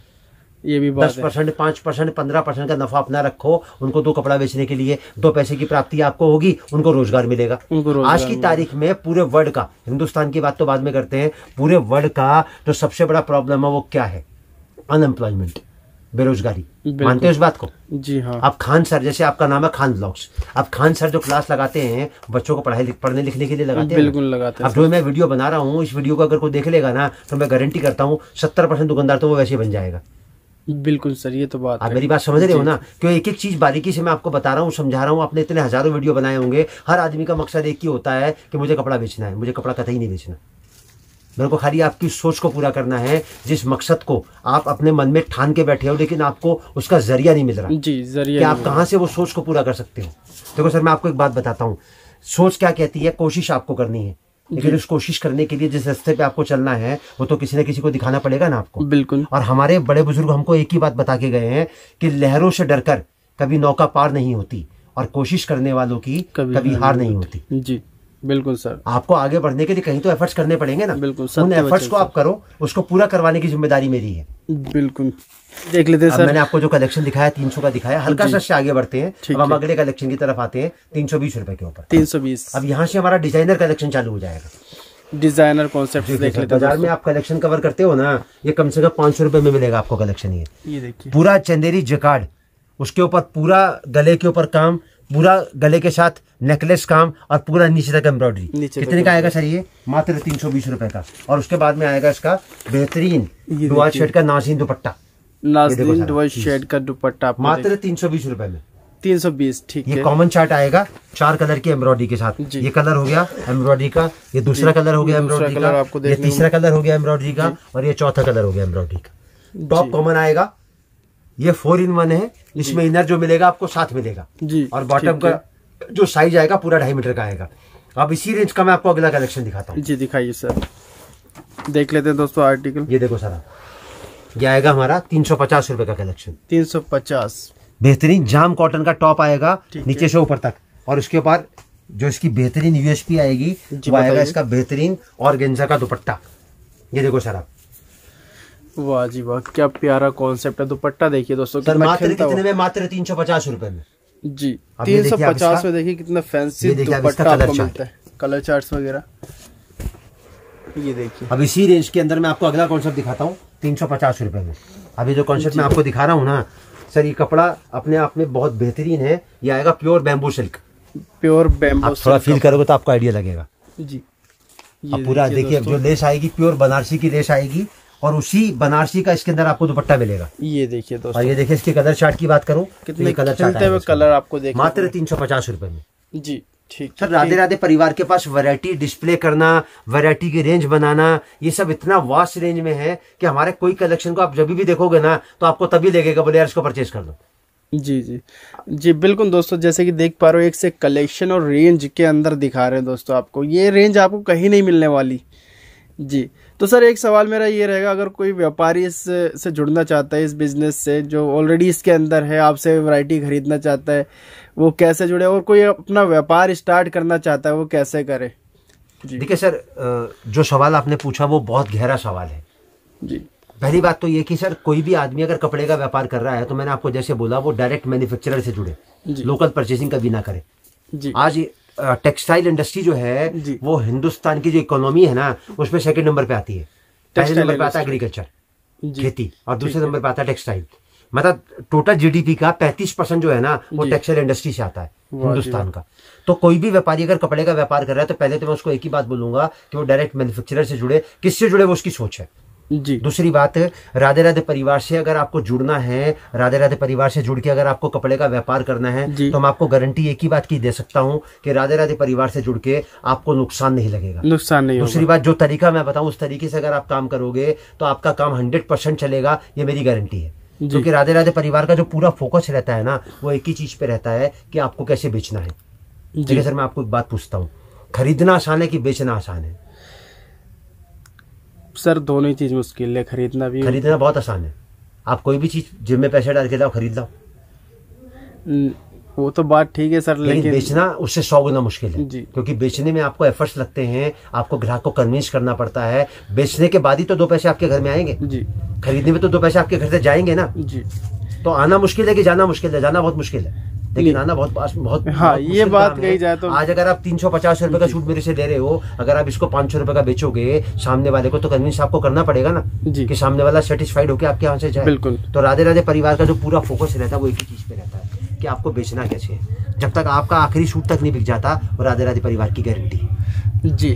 ये भी 10%, 5%, 15% का नफा अपना रखो, उनको 2 कपड़ा बेचने के लिए 2 पैसे की प्राप्ति आपको होगी, उनको रोजगार मिलेगा। आज की तारीख में पूरे वर्ल्ड का, हिंदुस्तान की बात तो बाद में करते हैं, पूरे वर्ल्ड का जो सबसे बड़ा प्रॉब्लम है वो क्या है? अनएम्प्लॉयमेंट, बेरोजगारी। मानते हो इस बात को? जी हाँ। आप खान सर, जैसे आपका नाम है खान ब्लॉग्स, आप खान सर जो क्लास लगाते हैं बच्चों को पढ़ने लिखने के लिए लगाते हैं। बिल्कुल लगाते हैं। अब जो मैं वीडियो बना रहा हूँ, इस वीडियो को अगर कोई देख लेगा ना तो मैं गारंटी करता हूँ 70% दुकानदार तो वो वैसे बन जाएगा। बिल्कुल सर, ये तो बात। आप मेरी बात समझ रहे हो ना? क्यों एक एक चीज बारीकी से मैं आपको बता रहा हूँ, समझा रहा हूँ। आपने इतने हजारों वीडियो बनाए होंगे, हर आदमी का मकसद एक ही होता है कि मुझे कपड़ा बेचना है, मुझे कपड़ा कतई नहीं बेचना। मेरे को खाली आपकी सोच को पूरा करना है, जिस मकसद को आप अपने मन में ठान के बैठे हो, लेकिन आपको उसका जरिया नहीं मिल रहा जी। जरिया कि आप कहाँ से वो सोच को पूरा कर सकते हो। देखो सर, मैं आपको एक बात बताता हूँ, सोच क्या कहती है? कोशिश आपको करनी है, लेकिन उस कोशिश करने के लिए जिस रास्ते पे आपको चलना है वो तो किसी न किसी को दिखाना पड़ेगा ना आपको। बिल्कुल। और हमारे बड़े बुजुर्ग हमको एक ही बात बता के गए हैं कि लहरों से डरकर कभी नौका पार नहीं होती, और कोशिश करने वालों की कभी हार नहीं होती जी। बिल्कुल सर। आपको आगे बढ़ने के लिए कहीं तो एफर्ट्स करने पड़ेंगे ना। बिल्कुल। उन एफर्ट्स को आप करो, उसको पूरा करवाने की जिम्मेदारी मेरी है। बिल्कुल। देख लेते हैं सर, मैंने आपको जो कलेक्शन दिखाया 300 का दिखाया, हल्का सा से आगे बढ़ते हैं। अब हम अगले कलेक्शन की तरफ आते हैं, 320 रुपए के ऊपर। 320। अब यहाँ से हमारा डिजाइनर कलेक्शन चालू हो जाएगा। डिजाइनर कॉन्सेप्ट देख लेते हैं। बाजार में आप कलेक्शन कवर करते हो ना, ये कम से कम 500 रुपए में मिलेगा आपको कलेक्शन। ये देखिए, पूरा चंदेरी जकार्ड, उसके ऊपर पूरा गले के ऊपर काम, पूरा गले के साथ नेकलेस काम, और पूरा नीचे तक एम्ब्रॉयडरी। कितने का आएगा सर? ये मात्र 320 रुपए का। और उसके बाद में आएगा इसका बेहतरीन डुअल शेड का नाज़ीन दुपट्टा। नाज़ीन डुअल शेड का दुपट्टा मात्र 320 रुपए में। 320, ठीक है। ये कॉमन चार्ट आएगा 4 कलर की एम्ब्रॉयडरी के साथ। ये कलर हो गया एम्ब्रॉयडरी का, ये दूसरा कलर हो गया एम्ब्रॉयडरी का, ये तीसरा कलर हो गया एम्ब्रॉयडरी का, और ये चौथा कलर हो गया एम्ब्रॉयडरी का। टॉप कॉमन आएगा, ये 4-in-1 है। इसमें इनर जो मिलेगा आपको साथ मिलेगा जी। और बॉटम का जो साइज आएगा पूरा 2.5 मीटर का आएगा। अब इसी रेंज का मैं आपको अगला कलेक्शन दिखाता हूँ जी। दिखाइए सर, देख लेते हैं दोस्तों आर्टिकल। ये देखो सर, ये आएगा हमारा 350 रुपए का कलेक्शन। 350। बेहतरीन जाम कॉटन का टॉप आएगा नीचे से ऊपर तक, और उसके ऊपर जो इसकी बेहतरीन USP आएगी वो आएगा इसका बेहतरीन ऑर्गेन्जा का दुपट्टा। ये देखो सर आप, वाह जी वाह, क्या प्यारा कॉन्सेप्ट है। दुपट्टा देखिए दोस्तों, सर मात्र कितने में? मात्र 350 रुपए में जी। 350 में देखिए कितना फैंसी दुपट्टा आपको मिलता है, कलर चार्ट्स वगैरह। ये देखिए, अब इसी रेंज के अंदर मैं आपको अगला कॉन्सेप्ट दिखाता हूँ 350 रुपए में। अभी जो कॉन्सेप्ट मैं आपको दिखा रहा हूँ ना सर, ये कपड़ा अपने आप में बहुत बेहतरीन है। ये आएगा pure bamboo silk. Pure bamboo, थोड़ा फील करोगे तो आपको आइडिया लगेगा जी। अब पूरा देखिए, जो लेस आएगी प्योर बनारसी की लेस आएगी, और उसी बनारसी का इसके अंदर आपको दुपट्टा मिलेगा। ये देखिए दोस्तों, और ये देखिए इसके कलर चार्ट की बात करूं, कितने कलर चार्ट है, कलर आपको देखिए मात्र 350 रुपए में जी। ठीक सर, राधे राधे परिवार के पास वैरायटी डिस्प्ले करना, वैरायटी की रेंज बनाना, ये सब इतना वास्ट रेंज में है कि हमारे कोई कलेक्शन को आप जब भी देखोगे ना तो आपको तभी लगेगा बोले यार इसको परचेज कर लो जी जी जी। बिल्कुल दोस्तों, जैसे कि देख पा रहे हो एक से कलेक्शन और रेंज के अंदर दिखा रहे हैं दोस्तों आपको। ये रेंज आपको कहीं नहीं मिलने वाली जी। तो सर एक सवाल मेरा ये रहेगा, अगर कोई व्यापारी इससे जुड़ना चाहता है, इस बिजनेस से, जो ऑलरेडी इसके अंदर है, आपसे वैरायटी खरीदना चाहता है, वो कैसे जुड़े? और कोई अपना व्यापार स्टार्ट करना चाहता है, वो कैसे करे? देखिए सर, जो सवाल आपने पूछा वो बहुत गहरा सवाल है जी। पहली बात तो ये कि सर कोई भी आदमी अगर कपड़े का व्यापार कर रहा है तो मैंने आपको जैसे बोला वो डायरेक्ट मैन्युफैक्चरर से जुड़े, लोकल परचेसिंग कभी ना करे जी। आज टेक्सटाइल इंडस्ट्री जो है वो हिंदुस्तान की जो इकोनॉमी है ना उसमें सेकंड नंबर पे आती है। पहले नंबर पे आता है एग्रीकल्चर, खेती, और दूसरे नंबर पे आता है टेक्सटाइल। मतलब टोटल जीडीपी का 35% जो है ना वो टेक्सटाइल इंडस्ट्री से आता है हिंदुस्तान का। तो कोई भी व्यापारी अगर कपड़े का व्यापार कर रहा है तो पहले तो मैं उसको एक ही बात बोलूंगा कि वो डायरेक्ट मैन्युफैक्चरर से जुड़े। किससे जुड़े वो उसकी सोच है जी। दूसरी बात, राधे राधे परिवार से अगर आपको जुड़ना है, राधे राधे परिवार से जुड़ के अगर आपको कपड़े का व्यापार करना है तो मैं आपको गारंटी एक ही बात की दे सकता हूं कि राधे राधे परिवार से जुड़ के आपको नुकसान नहीं लगेगा, नुकसान नहीं। दूसरी बात, जो तरीका मैं बताऊं उस तरीके से अगर आप काम करोगे तो आपका काम 100% चलेगा, ये मेरी गारंटी है। क्योंकि राधे राधे परिवार का जो पूरा फोकस रहता है ना वो एक ही चीज पे रहता है कि आपको कैसे बेचना है। ठीक है सर, मैं आपको एक बात पूछता हूँ, खरीदना आसान है कि बेचना आसान है? सर दोनों ही चीज मुश्किल है, खरीदना बहुत आसान है। आप कोई भी चीज जिम में पैसे डाल के लाओ, खरीद लाओ, वो तो बात ठीक है सर, लेकिन बेचना उससे 100 गुना मुश्किल है जी। क्योंकि बेचने में आपको एफर्ट्स लगते हैं, आपको ग्राहक को कन्विंस करना पड़ता है। बेचने के बाद ही तो 2 पैसे आपके घर में आएंगे जी। खरीदने में तो 2 पैसे आपके घर से जाएंगे ना जी। तो आना मुश्किल है कि जाना मुश्किल है? जाना बहुत मुश्किल है, लेकिन आना बहुत हाँ, ये बात कही जाए तो आज अगर आप 350 रुपए का सूट मेरे से ले रहे हो, अगर आप इसको 500 रुपए का बेचोगे सामने वाले को तो कन्विंस आपको करना पड़ेगा ना कि सामने वाला सेटिस्फाइड होकर आपके यहाँ से जाए। बिल्कुल। तो राधे राधे परिवार का जो पूरा फोकस रहता है वो एक ही चीज पे रहता है कि आपको बेचना कैसे है। जब तक आपका आखिरी सूट तक नहीं बिक जाता वो राधे राधे परिवार की गारंटी जी।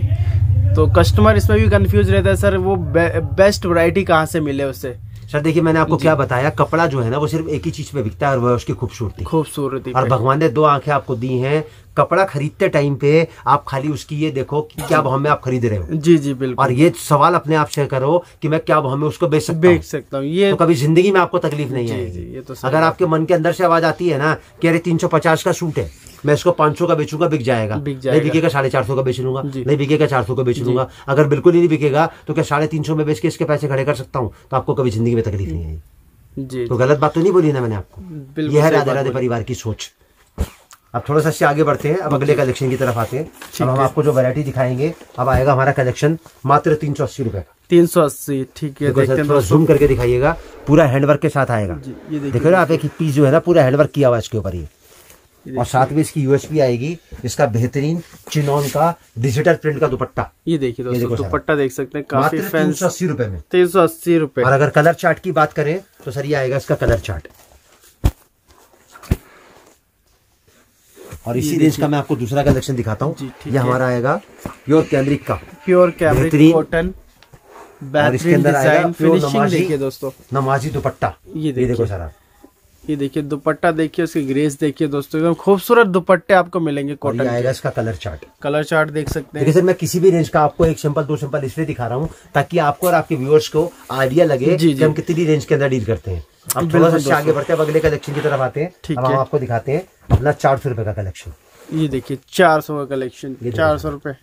तो कस्टमर इसमें भी कंफ्यूज रहता है सर, वो बेस्ट वैरायटी कहाँ से मिले उससे? सर देखिए, मैंने आपको क्या बताया, कपड़ा जो है ना वो सिर्फ एक ही चीज पे बिकता है और वो है उसकी खूबसूरती। और भगवान ने 2 आंखें आपको दी हैं। कपड़ा खरीदते टाइम पे आप खाली उसकी ये देखो कि क्या भाव में आप खरीद रहे हो जी जी बिल्कुल। और ये सवाल अपने आप से करो कि मैं क्या भाव में उसको बेच सकता हूँ। ये तो कभी जिंदगी में आपको तकलीफ नहीं आएगी। तो अगर आपके मन के अंदर से आवाज आती है ना कि अरे 350 का सूट है, मैं इसको 500 का बेचूंगा, बिक जाएगा, नहीं बिकेगा 450 का बेच लूंगा, नहीं बिकेगा 400 का बेच लूंगा, अगर बिल्कुल ही नहीं बिकेगा तो क्या 350 में बेच के इसके पैसे खड़े कर सकता हूँ, तो आपको कभी जिंदगी में तकलीफ नहीं आएगी। तो गलत बात तो नहीं बोली ना मैंने आपको। यह है राधे राधे परिवार की सोच। अब थोड़ा सा आगे बढ़ते हैं, अब अगले कलेक्शन की तरफ आते हैं। अब हम आपको जो वैरायटी दिखाएंगे, अब आएगा हमारा कलेक्शन मात्र 380 रुपए का। 380 ठीक है। थोड़ा जूम करके दिखाइएगा, पूरा हैंडवर्क के साथ आएगा। देखो ना आप, एक पीस जो है ना पूरा हैंडवर्क किया हुआ है इसके ऊपर ये, और साथ में इसकी यूएसपी आएगी, इसका बेहतरीन चिनॉन का डिजिटल प्रिंट का दुपट्टा। ये देखिए दोस्तों, दुपट्टा देख सकते हैं, काफी फैंसी। 380 रुपए में, 380 रुपए। और अगर कलर चार्ट की बात करें तो सर ये आएगा इसका कलर चार्ट। और इसी रेंज का मैं आपको दूसरा कलेक्शन दिखाता हूँ। ये हमारा आएगा प्योर कैमरिक का, प्योर कैमरिक कॉटन, इसके अंदर आएगा फिनिशिंग देखिए दोस्तों, नमाजी दुपट्टा। ये देखो सर आप, ये देखिए दुपट्टा देखिए, उसकी ग्रेस देखिए दोस्तों, एकदम खूबसूरत दुपट्टे आपको मिलेंगे कॉटन। आएगा इसका कलर चार्ट, कलर चार्ट देख सकते हैं। देखिए सर, मैं किसी भी रेंज का आपको 1 सैंपल 2 सैंपल इसलिए दिखा रहा हूँ ताकि आपको और आपके व्यूअर्स को आइडिया लगे कि हम कितनी रेंज के अंदर डील करते हैं। अब थोड़ा सा आगे बढ़ते हैं, अगले कलेक्शन की तरफ आते हैं। अब हम आपको दिखाते हैं अपना 400 रुपए का कलेक्शन। ये देखिए 400 का कलेक्शन, 400 रुपए।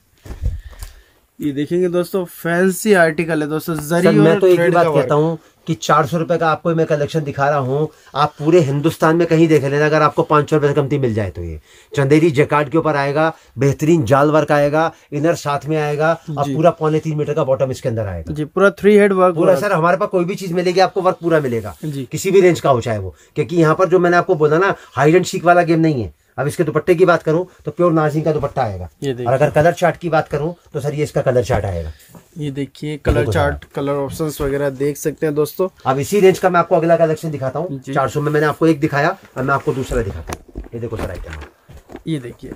ये देखेंगे दोस्तों, फैंसी आर्टिकल है दोस्तों, जरी। मैं तो एक ही बात कहता हूँ कि 400 रुपए का आपको मैं कलेक्शन दिखा रहा हूँ, आप पूरे हिंदुस्तान में कहीं देख लेना, अगर आपको 500 रुपए से कमती मिल जाए तो ये चंदेरी जैकार्ड के ऊपर आएगा, बेहतरीन जाल वर्क आएगा, इनर साथ में आएगा, और पूरा 3.25 मीटर का बॉटम इसके अंदर आएगा जी। पूरा 3 हेड वर्क पूरा। सर हमारे पास कोई भी चीज मिलेगी आपको वर्क पूरा मिलेगा जी, किसी भी रेंज का हो चाहे वो, क्योंकि यहाँ पर जो मैंने आपको बोला ना, हाइड एंड सीक वाला गेम नहीं है। अब इसके दुपट्टे की बात करूं तो प्योर नाजिंग का दुपट्टा आएगा, और अगर कलर चार्ट की बात करूं तो सर ये इसका कलर चार्ट आएगा। ये देखिए कलर चार्ट, कलर ऑप्शंस वगैरह देख सकते हैं दोस्तों। अब इसी रेंज का मैं आपको अगला कलेक्शन दिखाता हूं। 400 में मैंने आपको एक दिखाया, और मैं आपको दूसरा दिखाता हूँ। ये देखो सर आइटम, ये देखिए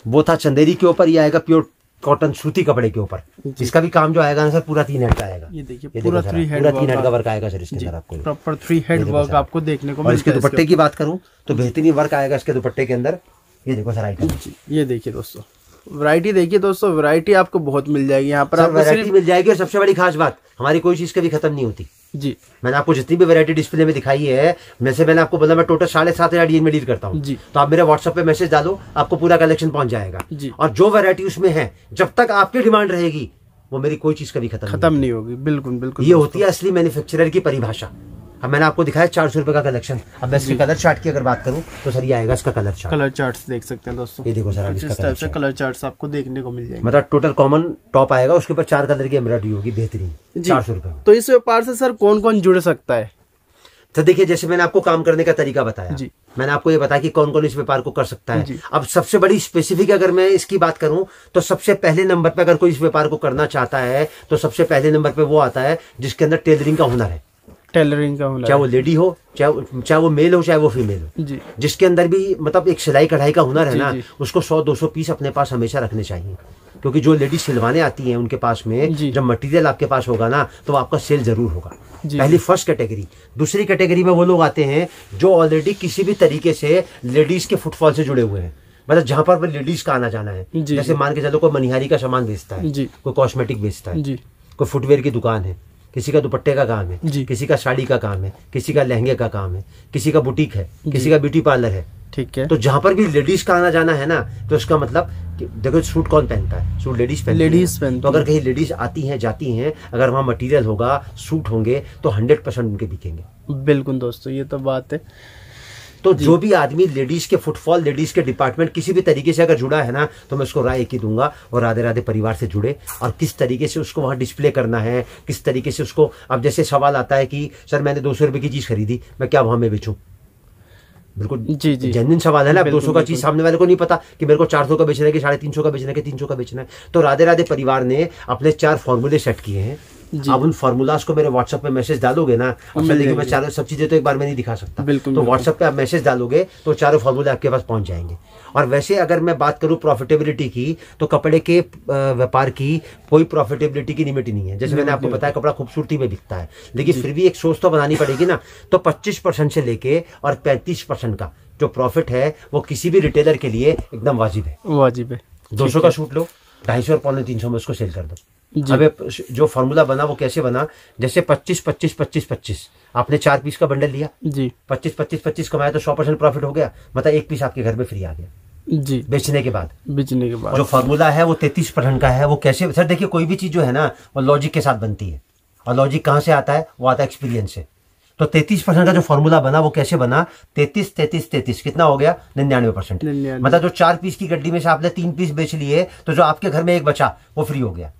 वो था चंदेरी के ऊपर, ये आएगा प्योर कॉटन सूती कपड़े के ऊपर। इसका भी काम जो आएगा ना सर पूरा 3 हेड का आएगा। ये देखिए पूरा 3 हेड का वर्क आएगा सर इसके अंदर आपको, प्रॉपर 3 हेड वर्क आपको देखने को मिलेगा। और इसके दुपट्टे की बात करूं तो बेहतरीन वर्क आएगा इसके दुपट्टे के अंदर। ये देखो सर आइटम, ये देखिए दोस्तों, वैरायटी देखिए दोस्तों, वैरायटी आपको बहुत मिल जाएगी यहाँ पर, आपको वैरायटी मिल जाएगी। और सबसे बड़ी खास बात, हमारी कोई चीज कभी खत्म नहीं होती जी। मैंने आपको जितनी भी वैरायटी डिस्प्ले में दिखाई है, वैसे मैंने आपको बोला मैं टोटल 7,500 डील में डील करता हूँ जी। तो आप मेरे व्हाट्सएप पे मैसेज डालो, आपको पूरा कलेक्शन पहुंच जाएगा जी। और जो वैरायटी उसमें है, जब तक आपकी डिमांड रहेगी वो मेरी कोई चीज कभी खत्म नहीं होगी। बिल्कुल बिल्कुल, ये होती है असली मैन्युफैक्चरर की परिभाषा। अब मैंने आपको दिखाया 400 रुपए का कलेक्शन। अब मैं इसके कलर चार्ट की अगर बात करूं तो सर ये आएगा इसका कलर चार्ट। कलर चार्ट्स देख सकते हैं दोस्तों, ये देखो सर, इस टाइप से कलर चार्ट्स आपको देखने को मिल जाएंगे। मतलब टोटल कॉमन टॉप आएगा, उसके ऊपर 4 कलर की एम्ब्रॉयडरी होगी, बेहतरीन, 400 रुपए। तो इस व्यापार से सर कौन कौन जुड़ सकता है? तो देखिए, जैसे मैंने आपको काम करने का तरीका बताया जी, मैंने आपको ये बताया कि कौन कौन इस व्यापार को कर सकता है। अब सबसे बड़ी स्पेसिफिक अगर मैं इसकी बात करूं तो सबसे पहले नंबर पे अगर कोई इस व्यापार को करना चाहता है तो सबसे पहले नंबर पे वो आता है जिसके अंदर टेलरिंग का हुनर है। टेलरिंग का हुनर, चाहे वो लेडी हो, चाहे वो मेल हो, चाहे वो फीमेल हो जी, जिसके अंदर भी मतलब एक सिलाई कढ़ाई का हुनर है ना, उसको 100-200 पीस अपने पास हमेशा रखने चाहिए। क्योंकि जो लेडी सिलवाने आती हैं उनके पास में जब मटेरियल आपके पास होगा ना तो आपका सेल जरूर होगा। पहली फर्स्ट कैटेगरी। दूसरी कैटेगरी में वो लोग आते हैं जो ऑलरेडी किसी भी तरीके से लेडीज के फुटफॉल से जुड़े हुए हैं, मतलब जहां पर लेडीज का आना जाना है। जैसे मान के चलो कोई मनिहारी का सामान बेचता है, कोई कॉस्मेटिक बेचता है, कोई फुटवेयर की दुकान है, किसी का दुपट्टे का काम है, किसी का साड़ी का काम है, किसी का लहंगे का काम है, किसी का बुटीक है, किसी का ब्यूटी पार्लर है। ठीक है। तो जहां पर भी लेडीज का आना जाना है ना तो उसका मतलब देखो सूट कौन पहनता है? सूट लेडीज पहनती है। तो अगर कहीं लेडीज आती हैं जाती हैं, अगर वहां मटेरियल होगा, सूट होंगे तो 100% उनके बिकेंगे। बिल्कुल दोस्तों, ये तो बात है। तो जो भी आदमी लेडीज के फुटफॉल, लेडीज के डिपार्टमेंट किसी भी तरीके से अगर जुड़ा है ना तो मैं उसको राय एक ही दूंगा, और राधे राधे परिवार से जुड़े और किस तरीके से उसको वहां डिस्प्ले करना है, किस तरीके से उसको। अब जैसे सवाल आता है कि सर मैंने 200 रुपए की चीज खरीदी, मैं क्या भाव में बेचूं? बिल्कुल जेन्युइन सवाल है ना। 200 का चीज सामने वाले को नहीं पता कि मेरे को 400 का बेचना है कि 350 का बेचना है कि 300 का बेचना है। तो राधे राधे परिवार ने अपने 4 फॉर्मूले सेट किए हैं। आप उन फॉर्मूलाज को मेरे व्हाट्सएप पे मैसेज डालोगे ना, अब देखिए मैं चारों सब चीजें तो एक बार में नहीं दिखा सकता, तो व्हाट्सएप पे आप मैसेज डालोगे तो चारों फॉर्मूले आपके पास पहुंच जाएंगे। और वैसे अगर मैं बात करूं प्रॉफिटेबिलिटी की तो कपड़े के व्यापार की कोई प्रॉफिटेबिलिटी की लिमिट ही नहीं है। जैसे मैंने आपको बताया कपड़ा खूबसूरती में बिकता है, लेकिन फिर भी एक सोच तो बनानी पड़ेगी ना। तो 25% से लेके और 35% का जो प्रॉफिट है वो किसी भी रिटेलर के लिए एकदम वाजिब है। 200 का सूट लो, 250 और 350 में उसको सेल कर दो। अब जो फॉर्मूला बना वो कैसे बना? जैसे 25-25-25-25 आपने 4 पीस का बंडल लिया जी, 25-25-25 कमाया तो 100% प्रॉफिट हो गया, मतलब 1 पीस आपके घर में फ्री आ गया जी। बेचने के बाद जो फॉर्मूला है वो 33% का है। वो कैसे? सर देखिए, कोई भी चीज जो है ना वो लॉजिक के साथ बनती है, और लॉजिक कहाँ से आता है? वो आता है एक्सपीरियंस से। तो 33% का जो फॉर्मूला बना वो कैसे बना? 33 कितना हो गया? 99%। मतलब जो 4 पीस की गड्डी में से आपने 3 पीस बेच लिए तो जो आपके घर में एक बचा वो फ्री हो गया।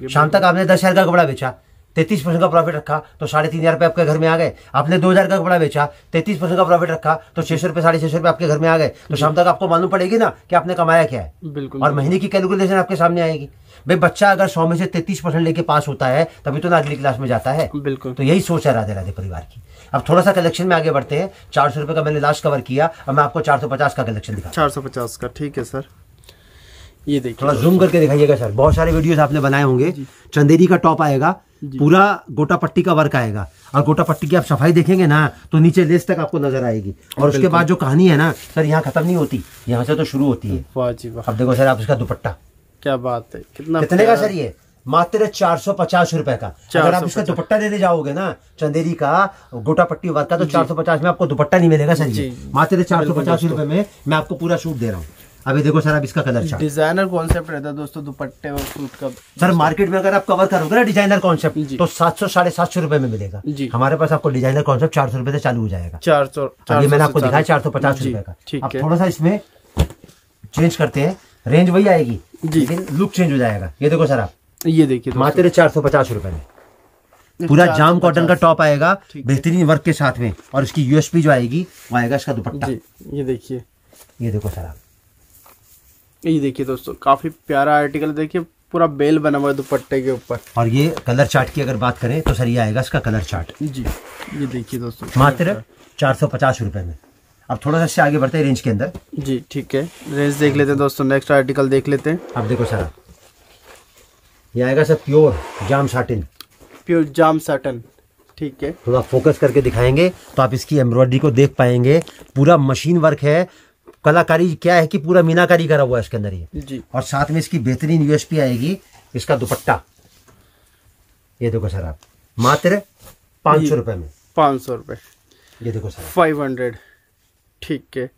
शाम तक आपने 10,000 का कपड़ा बेचा, 33% का प्रॉफिट रखा तो 3,500 रुपए आपके घर में आ गए। आपने 2,000 का कपड़ा बेचा, 33% का प्रॉफिट रखा तो 600 रुपए 650 रुपए आपके घर में आ गए। तो शाम तक आपको मालूम पड़ेगी ना कि आपने कमाया क्या है। बिल्कुल। और महीने की कैलकुलेशन आपके सामने आएगी। भाई बच्चा अगर 100 में से 33% लेके पास होता है तभी तो ना अगली क्लास में जाता है। बिल्कुल। तो यही सोच है राधे राधे परिवार की। अब थोड़ा सा कलेक्शन में आगे बढ़ते हैं। 400 रुपए का मैंने लास्ट कवर किया, अब मैं आपको 450 का कलेक्शन दिखा। 450 का, ठीक है सर। ये देखिए, थोड़ा जूम करके दिखाइएगा सर। बहुत सारे वीडियोस आपने बनाए होंगे। चंदेरी का टॉप आएगा, पूरा गोटा पट्टी का वर्क आएगा, और गोटा पट्टी की आप सफाई देखेंगे ना तो नीचे लेस तक आपको नजर आएगी। और उसके बाद जो कहानी है ना सर, यहाँ खत्म नहीं होती, यहाँ से तो शुरू होती है। वाह जी वाह। अब देखो सर, आप इसका दुपट्टा, क्या बात है, कितने का सर? ये मात्र 450 रुपए का। अगर आप इसका दुपट्टा लेने जाओगे ना चंदेरी का गोटा पट्टी वर्क का तो 450 में आपको दुपट्टा नहीं मिलेगा सर। ये मात्र 450 रुपए में मैं आपको पूरा सूट दे रहा हूँ। अभी देखो सर, अब इसका कलर चार्ट। डिजाइनर कॉन्सेप्ट रहता है दोस्तों दुपट्टे और सूट का। सर मार्केट में अगर आप कवर करोगे ना डिजाइनर कॉन्सेप्ट तो 700-750 रुपए में मिलेगा। हमारे पास आपको डिजाइनर कॉन्सेप्ट 400 रुपए से चालू हो जाएगा। 400 अभी मैंने आपको दिखाया 450 रुपए का। अब थोड़ा सा इसमें चेंज करते हैं, रेंज वही आएगी लेकिन लुक चेंज हो जाएगा। ये देखो सर, आप ये देखिए मात्र 450 रुपए में पूरा जाम कॉटन का टॉप आएगा बेहतरीन वर्क के साथ में, और इसकी यूएसपी जो आएगी वो आएगा इसका दुपट्टा। ये देखिए, ये देखो सर, आप ये देखिए दोस्तों, काफी प्यारा आर्टिकल। देखिए पूरा बेल बना हुआ है दुपट्टे के ऊपर। और ये कलर चार्ट की अगर बात करें तो सर ये आएगा इसका कलर चार्ट जी। ये देखिए दोस्तों, मात्र 450 रुपए में। अब थोड़ा सा इससे आगे बढ़ते हैं रेंज के अंदर जी। ठीक है, रेंज देख लेते हैं दोस्तों, नेक्स्ट आर्टिकल देख लेते हैं। अब देखो सर, ये आएगा सर प्योर जाम साटिन। प्योर जाम साटिन, ठीक है। थोड़ा फोकस करके दिखाएंगे तो आप इसकी एम्ब्रॉयडरी को देख पाएंगे। पूरा मशीन वर्क है, कलाकारी क्या है कि पूरा मीनाकारी करा हुआ है इसके अंदर ये जी। और साथ में इसकी बेहतरीन यूएसपी आएगी इसका दुपट्टा। ये देखो सर, आप मात्र 500 रुपए में। 500 रुपए। ये देखो सर, 500, ठीक है।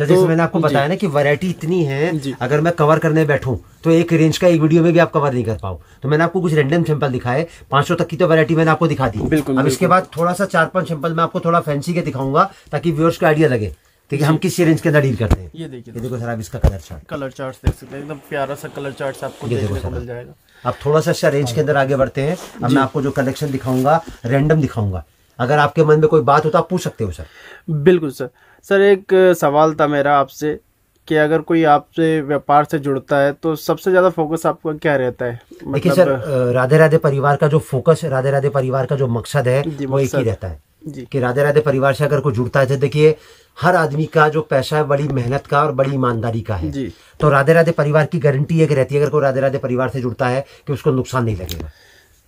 जैसे मैंने आपको बताया ना कि वैरायटी इतनी है, अगर मैं कवर करने बैठूं तो एक रेंज का एक वीडियो में भी आप कवर नहीं कर पाओ। तो मैंने आपको कुछ रैंडम सैंपल दिखाए, 500 तक की तो वैरायटी मैंने आपको दिखा दी। अब इसके बाद थोड़ा सा 4-5 सैंपल मैं आपको थोड़ा फैंसी के दिखाऊंगा ताकि व्यूअर्स को आइडिया लगे कि हम किस रेंज के अंदर डील करते हैं। ये देखिए, ये देखो सर आप इसका कलर चार्ट देख सकते हैं, एकदम प्यारा सा कलर चार्ट आपको देखने को मिल जाएगा। आप थोड़ा सा अच्छा रेंज के अंदर आगे बढ़ते हैं। अब मैं आपको जो कलेक्शन दिखाऊंगा रैंडम दिखाऊंगा, अगर आपके मन में कोई बात हो तो आप पूछ सकते हो सर। बिल्कुल सर। सर एक सवाल था मेरा आपसे कि अगर कोई आपसे व्यापार से जुड़ता है तो सबसे ज्यादा फोकस आपका क्या रहता है? देखिए सर, राधे राधे परिवार का जो फोकस, राधे राधे परिवार का जो मकसद है वो एक ही रहता है कि राधे राधे परिवार से अगर कोई जुड़ता है, देखिए हर आदमी का जो पैसा है बड़ी मेहनत का और बड़ी ईमानदारी का है जी। तो राधे राधे परिवार की गारंटी एक रहती है, अगर कोई राधे राधे परिवार से जुड़ता है कि उसको नुकसान नहीं लगेगा,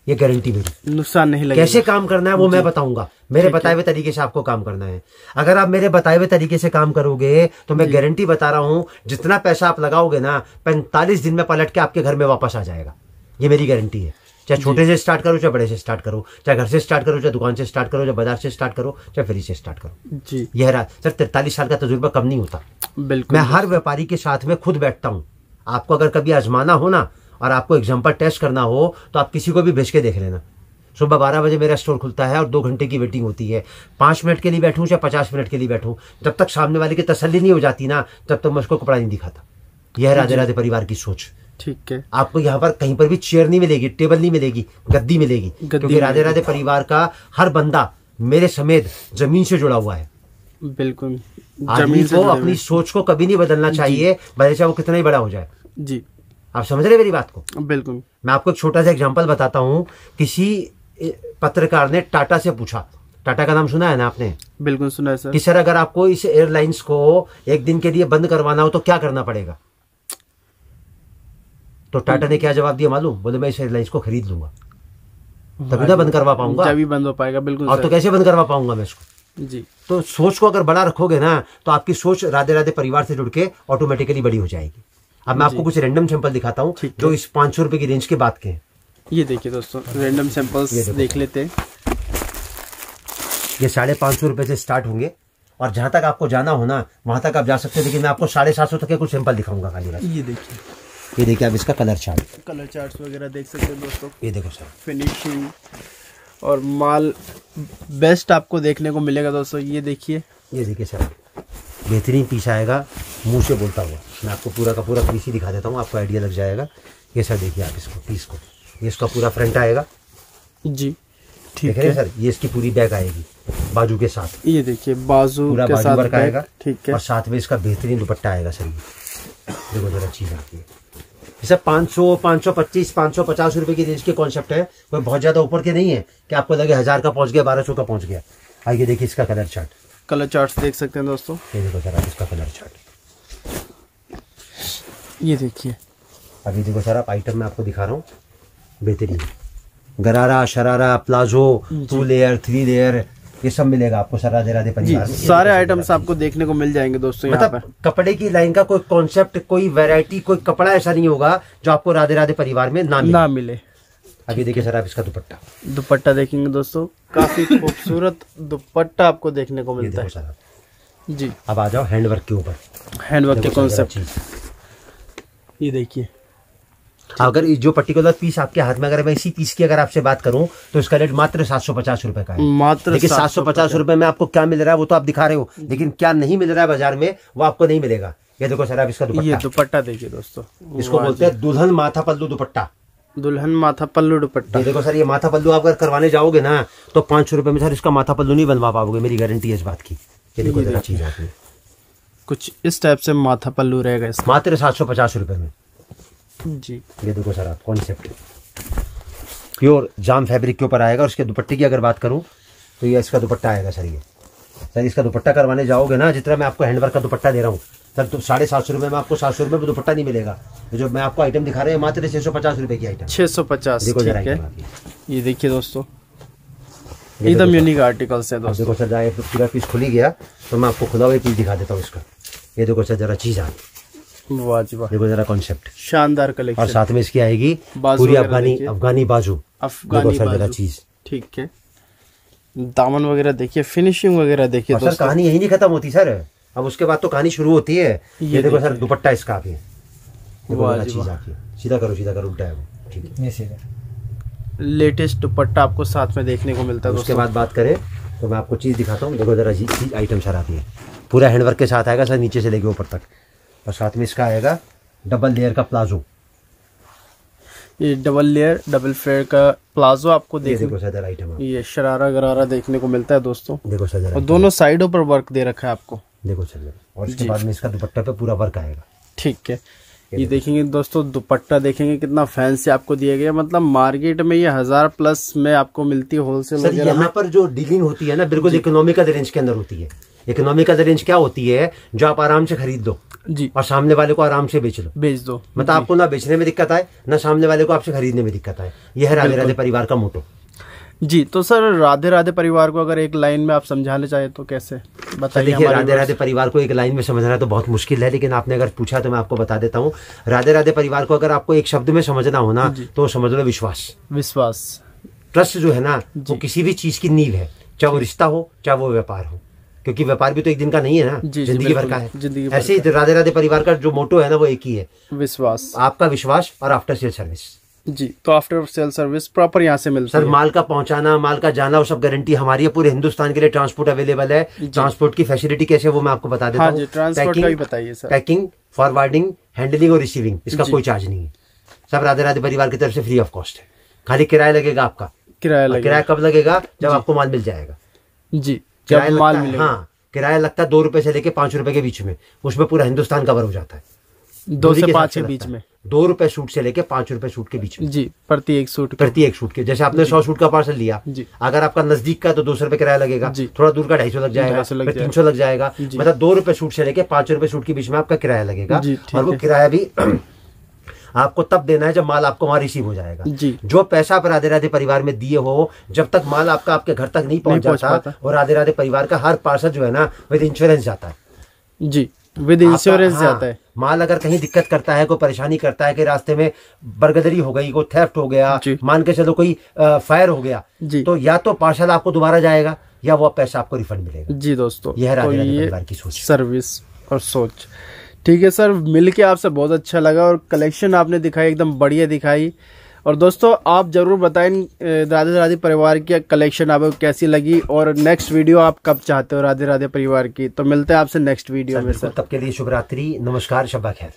ये गारंटी मेरी। नुकसान नहीं लगेगा। कैसे काम करना है वो मैं बताऊंगा, मेरे बताए हुए तरीके से आपको काम करना है। अगर आप मेरे बताए हुए तरीके से काम करोगे तो मैं गारंटी बता रहा हूँ, जितना पैसा आप लगाओगे ना 45 दिन में पलट के आपके घर में वापस आ जाएगा, ये मेरी गारंटी है। चाहे छोटे से स्टार्ट करो, चाहे बड़े से स्टार्ट करो, चाहे घर से स्टार्ट करो, चाहे दुकान से स्टार्ट करो, चाहे बाजार से स्टार्ट करो, चाहे फ्री से स्टार्ट करो जी। यह रहा सर, 43 साल का तजुर्बा कम नहीं होता। बिल्कुल, मैं हर व्यापारी के साथ में खुद बैठता हूँ। आपको अगर कभी आजमाना हो ना और आपको एग्जाम्पल टेस्ट करना हो तो आप किसी को भी भेज के देख लेना। सुबह 12 बजे मेरा स्टोर खुलता है और 2 घंटे की वेटिंग होती है। 5 मिनट के लिए बैठूं चाहे 50 मिनट के लिए बैठूं, जब तक सामने वाले की तसल्ली नहीं हो जाती ना तब तक मैं उसको कपड़ा नहीं दिखाता। यह है राधे राधे परिवार की सोच। ठीक है, आपको यहाँ पर कहीं पर भी चेयर नहीं मिलेगी, टेबल नहीं मिलेगी, गद्दी मिलेगी, क्योंकि राधे राधे परिवार का हर बंदा मेरे समेत जमीन से जुड़ा हुआ है। बिल्कुल, आदमी को अपनी सोच को कभी नहीं बदलना चाहिए, भले चाहे वो कितना ही बड़ा हो जाए जी। आप समझ रहे मेरी बात को? बिल्कुल। मैं आपको एक छोटा सा एग्जांपल बताता हूँ। किसी पत्रकार ने टाटा से पूछा, टाटा का नाम सुना है ना आपने? बिल्कुल सुना है सर। कि सर अगर आपको इस एयरलाइंस को एक दिन के लिए बंद करवाना हो तो क्या करना पड़ेगा? तो टाटा ने क्या जवाब दिया मालूम? बोले मैं इस एयरलाइंस को खरीद लूंगा, तभी तो बंद करवा पाऊंगा, तभी बंद हो पाएगा। बिल्कुल। और तो कैसे बंद करवा पाऊंगा मैं इसको जी। तो सोच को अगर बड़ा रखोगे ना तो आपकी सोच राधे राधे परिवार से जुड़ के ऑटोमेटिकली बड़ी हो जाएगी। अब मैं आपको कुछ रैंडम सैंपल दिखाता हूँ जो इस 500 रुपए की रेंज के बात के हैं। ये देखिए दोस्तों, रैंडम सैंपल्स देख लेते हैं। ये 550 रुपए से स्टार्ट होंगे और जहां तक आपको जाना हो ना वहां तक आप जा सकते हैं, लेकिन मैं आपको 750 तक के कुछ सैंपल दिखाऊंगा खाली बस। ये देखिए आप इसका कलर चार्ट वगैरह देख सकते हैं दोस्तों। ये देखो सर, फिनिशिंग और माल बेस्ट आपको देखने को मिलेगा दोस्तों। ये देखिए सर, बेहतरीन पीस आएगा, मुंह से बोलता हुआ। मैं आपको पूरा का पूरा पीस ही दिखा देता हूँ, आपको आइडिया लग जाएगा। ये सर देखिए आप इसको, पीस को, ये इसका पूरा फ्रंट आएगा जी। ठीक है सर, ये इसकी पूरी बैक आएगी बाजू के साथ। ये देखिए बाजू पूरा के साथ वर्क आएगा। ठीक है, और साथ में इसका बेहतरीन दुपट्टा आएगा सर। ये देखो जरा चीज आती है। सब 500, 525, 550 रुपए की रेंज के कॉन्सेप्ट है, कोई बहुत ज्यादा ऊपर के नहीं है कि आपको लगे 1000 का पहुंच गया, 1200 का पहुंच गया। आइए देखिए इसका कलर चार्ट देख सकते हैं दोस्तों। ये देखो सर आप इसका कलर चार्ट, ये देखिए। अभी देखो सर आप आइटम में आपको दिखा रहा हूँ, बेहतरीन गरारा, शरारा, प्लाजो, 2 लेयर, 3 लेयर, ये सब मिलेगा आपको सर राधे राधे परिवार में। सारे आइटम्स आपको देखने को मिल जाएंगे दोस्तों। मतलब कपड़े की लाइन का कोई कॉन्सेप्ट, कोई वैरायटी, कोई कपड़ा ऐसा नहीं होगा जो आपको राधे राधे परिवार में ना मिले। अभी देखिए सर आप इसका दुपट्टा देखेंगे दोस्तों, काफी खूबसूरत दुपट्टा आपको देखने को मिलता है सर जी। अब आ जाओ हैंडवर्क के ऊपर, हैंडवर्क के कॉन्सेप्ट। ये देखिए, अगर जो पर्टिकुलर पीस आपके हाथ में, अगर मैं इसी पीस की अगर आपसे बात करूं तो इसका रेट मात्र 750 रुपए का है। मात्र लेकिन 750 रुपए में आपको क्या मिल रहा है वो तो आप दिखा रहे हो, लेकिन क्या नहीं मिल रहा है बाजार में वो आपको नहीं मिलेगा। ये देखो सर आप इसका दुपट्टा, ये दुपट्टा देखिए दोस्तों, इसको बोलते हैं दुल्हन माथा पल्लू दुपट्टा। दुल्हन माथा पल्लू दुपट्टा। देखो सर ये माथा पल्लू आप अगर करवाने जाओगे ना तो 500 रुपए में सर इसका माथा पल्लू नहीं बनवा पाओगे, मेरी गारंटी है इस बात की। ये देखो जरा चीज आपने कुछ इस टाइप से माथा पल्लू रहेगा मात्र 750 रुपए में जी। ये देखो सर आप कॉन्सेप्ट प्योर जाम फैब्रिक के ऊपर आएगा। और इसके दुपट्टे की अगर बात करूं तो ये इसका दुपट्टा आएगा सर। ये सर इसका दुपट्टा करवाने जाओगे ना, जितना मैं आपको हैंडवर्क का दुपट्टा दे रहा हूँ सर, तो 750 रुपए में आपको 700 रुपए में दुपट्टा नहीं मिलेगा। जो मैं आपको आइटम दिखा रहे हैं मात्र 650 रुपए की आइटम, 650। देखो जरा ये देखिए दोस्तों, एकदम यूनिक आर्टिकल्स है दोस्तों। देखो सर जाए पूरा पीस खुली गया तो मैं आपको खुला हुआ पीस दिखा देता हूँ इसका। ये देखो सर जरा चीज आ, देखो जरा कॉन्सेप्ट, शानदार कलेक्शन। और साथ में इसकी आएगी पूरी अफगानी बाजू, अफगानी जरा चीज। ठीक है, दामन वगैरह देखिए, फिनिशिंग वगैरह देखिए। सर कहानी यही नहीं खत्म होती सर, अब उसके बाद तो कहानी शुरू होती है। ये देखो सर दुपट्टा इसका भी है, चीज आती है। सीधा करो उल्टा है वो, ठीक है, सीधा लेटेस्ट दुपट्टा आपको साथ में देखने को मिलता है। उसके बाद बात करें तो मैं आपको चीज दिखाता हूँ। देखो जरा चीज आइटम सर आती है, पूरा हैंडवर्क के साथ आएगा सर, नीचे से लेके ऊपर तक। और साथ में इसका आएगा डबल लेयर का प्लाजो, ये डबल लेयर डबल फ्लेयर का प्लाजो आपको देखो सर आइटम, ये शरारा गरारा देखने को मिलता है दोस्तों। देखो सर, और दोनों साइडों पर वर्क दे रखा है आपको, देखो सर। और इसके बाद में इसका दुपट्टा पे पूरा वर्क आएगा, ठीक है। ये देखेंगे दोस्तों, दुपट्टा देखेंगे कितना फैंसी आपको दिया गया, मतलब मार्केट में ये 1000+ में आपको मिलती है होलसेल सर। यहाँ पर जो डीलिंग होती है ना, बिल्कुल इकोनॉमिकल रेंज के अंदर होती है। इकोनॉमिकल रेंज क्या होती है, जो आप आराम से खरीद दो जी, और सामने वाले को आराम से बेच दो। मतलब आपको ना बेचने में दिक्कत आए, ना सामने वाले को आपसे खरीदने में दिक्कत आए। यह है राधे राधे परिवार का मोटो जी। तो सर राधे राधे परिवार को अगर एक लाइन में आप समझाना चाहे तो कैसे बताइए? देखिए राधे राधे परिवार को एक लाइन में समझना तो बहुत मुश्किल है, लेकिन आपने अगर पूछा तो मैं आपको बता देता हूँ। राधे राधे परिवार को अगर आपको एक शब्द में समझना हो ना, तो समझ लो विश्वास। ट्रस्ट जो है ना, वो किसी भी चीज की नींव है, चाहे वो रिश्ता हो चाहे वो व्यापार हो, क्योंकि व्यापार भी तो एक दिन का नहीं है ना, जिंदगी भर का है। ऐसे ही राधे राधे परिवार का जो मोटो है ना, वो एक ही है, विश्वास। आपका विश्वास और आफ्टर सेल सर्विस जी। तो आफ्टर सेल सर्विस प्रॉपर यहाँ से मिलता है सर। माल का पहुंचाना, माल का जाना, वो सब गारंटी हमारी है। पूरे हिंदुस्तान के लिए ट्रांसपोर्ट अवेलेबल है। ट्रांसपोर्ट की फैसिलिटी कैसे वो मैं आपको बता देता हूँ। ट्रांसपोर्ट का भी बताइए सर। पैकिंग, फॉरवर्डिंग, हैंडलिंग और रिसीविंग, इसका कोई चार्ज नहीं है। सब राधे राधे परिवार की तरफ से फ्री ऑफ कॉस्ट है। खाली किराया लगेगा आपका। किराया कब लगेगा? जब आपको माल मिल जाएगा जी, जब माल मिलेगा। हाँ, किराया लगता है 2 रुपए से लेके 5 रुपए के बीच में। उसमें पूरा हिंदुस्तान कवर हो जाता है। 2 से 5 के बीच में, 2 रुपए सूट से लेके 5 रुपए सूट के बीच में जी, प्रति एक सूट के। जैसे आपने 100 सूट का पार्सल लिया, अगर आपका नजदीक का तो 200 रुपए किराया लगेगा, थोड़ा दूर का 250 लग जाएगा, 300 लग जाएगा। मतलब 2 रुपए सूट से लेके 5 रुपए सूट के बीच में आपका किराया लगेगा। और वो किराया भी आपको तब देना है जब माल आपको वहां रिसीव हो जाएगा जी। जो पैसा आप राधे राधे परिवार में दिए हो, जब तक माल आपका आपके घर तक नहीं पहुंच जाता, और राधे राधे परिवार का हर पार्सल जो है ना, विद इंश्योरेंस जाता है जी, विद इंश्योरेंस जाता है। माल अगर कहीं दिक्कत करता है, कोई परेशानी करता है कि रास्ते में बरगदरी हो गई, कोई थेफ्ट हो गया, मान के चलो कोई फायर हो गया, तो या तो पार्सल आपको दोबारा जाएगा या वो पैसा आपको रिफंड मिलेगा जी। दोस्तों यह राधे राधे परिवार की सोच, सर्विस और सोच। ठीक है सर, मिलके आपसे बहुत अच्छा लगा और कलेक्शन आपने दिखाई, एकदम बढ़िया दिखाई। और दोस्तों आप जरूर बताएं राधे राधे परिवार की कलेक्शन आपको कैसी लगी, और नेक्स्ट वीडियो आप कब चाहते हो राधे राधे परिवार की। तो मिलते हैं आपसे नेक्स्ट वीडियो में सर। तब के लिए शुभ रात्रि, नमस्कार, शब्बा खैर।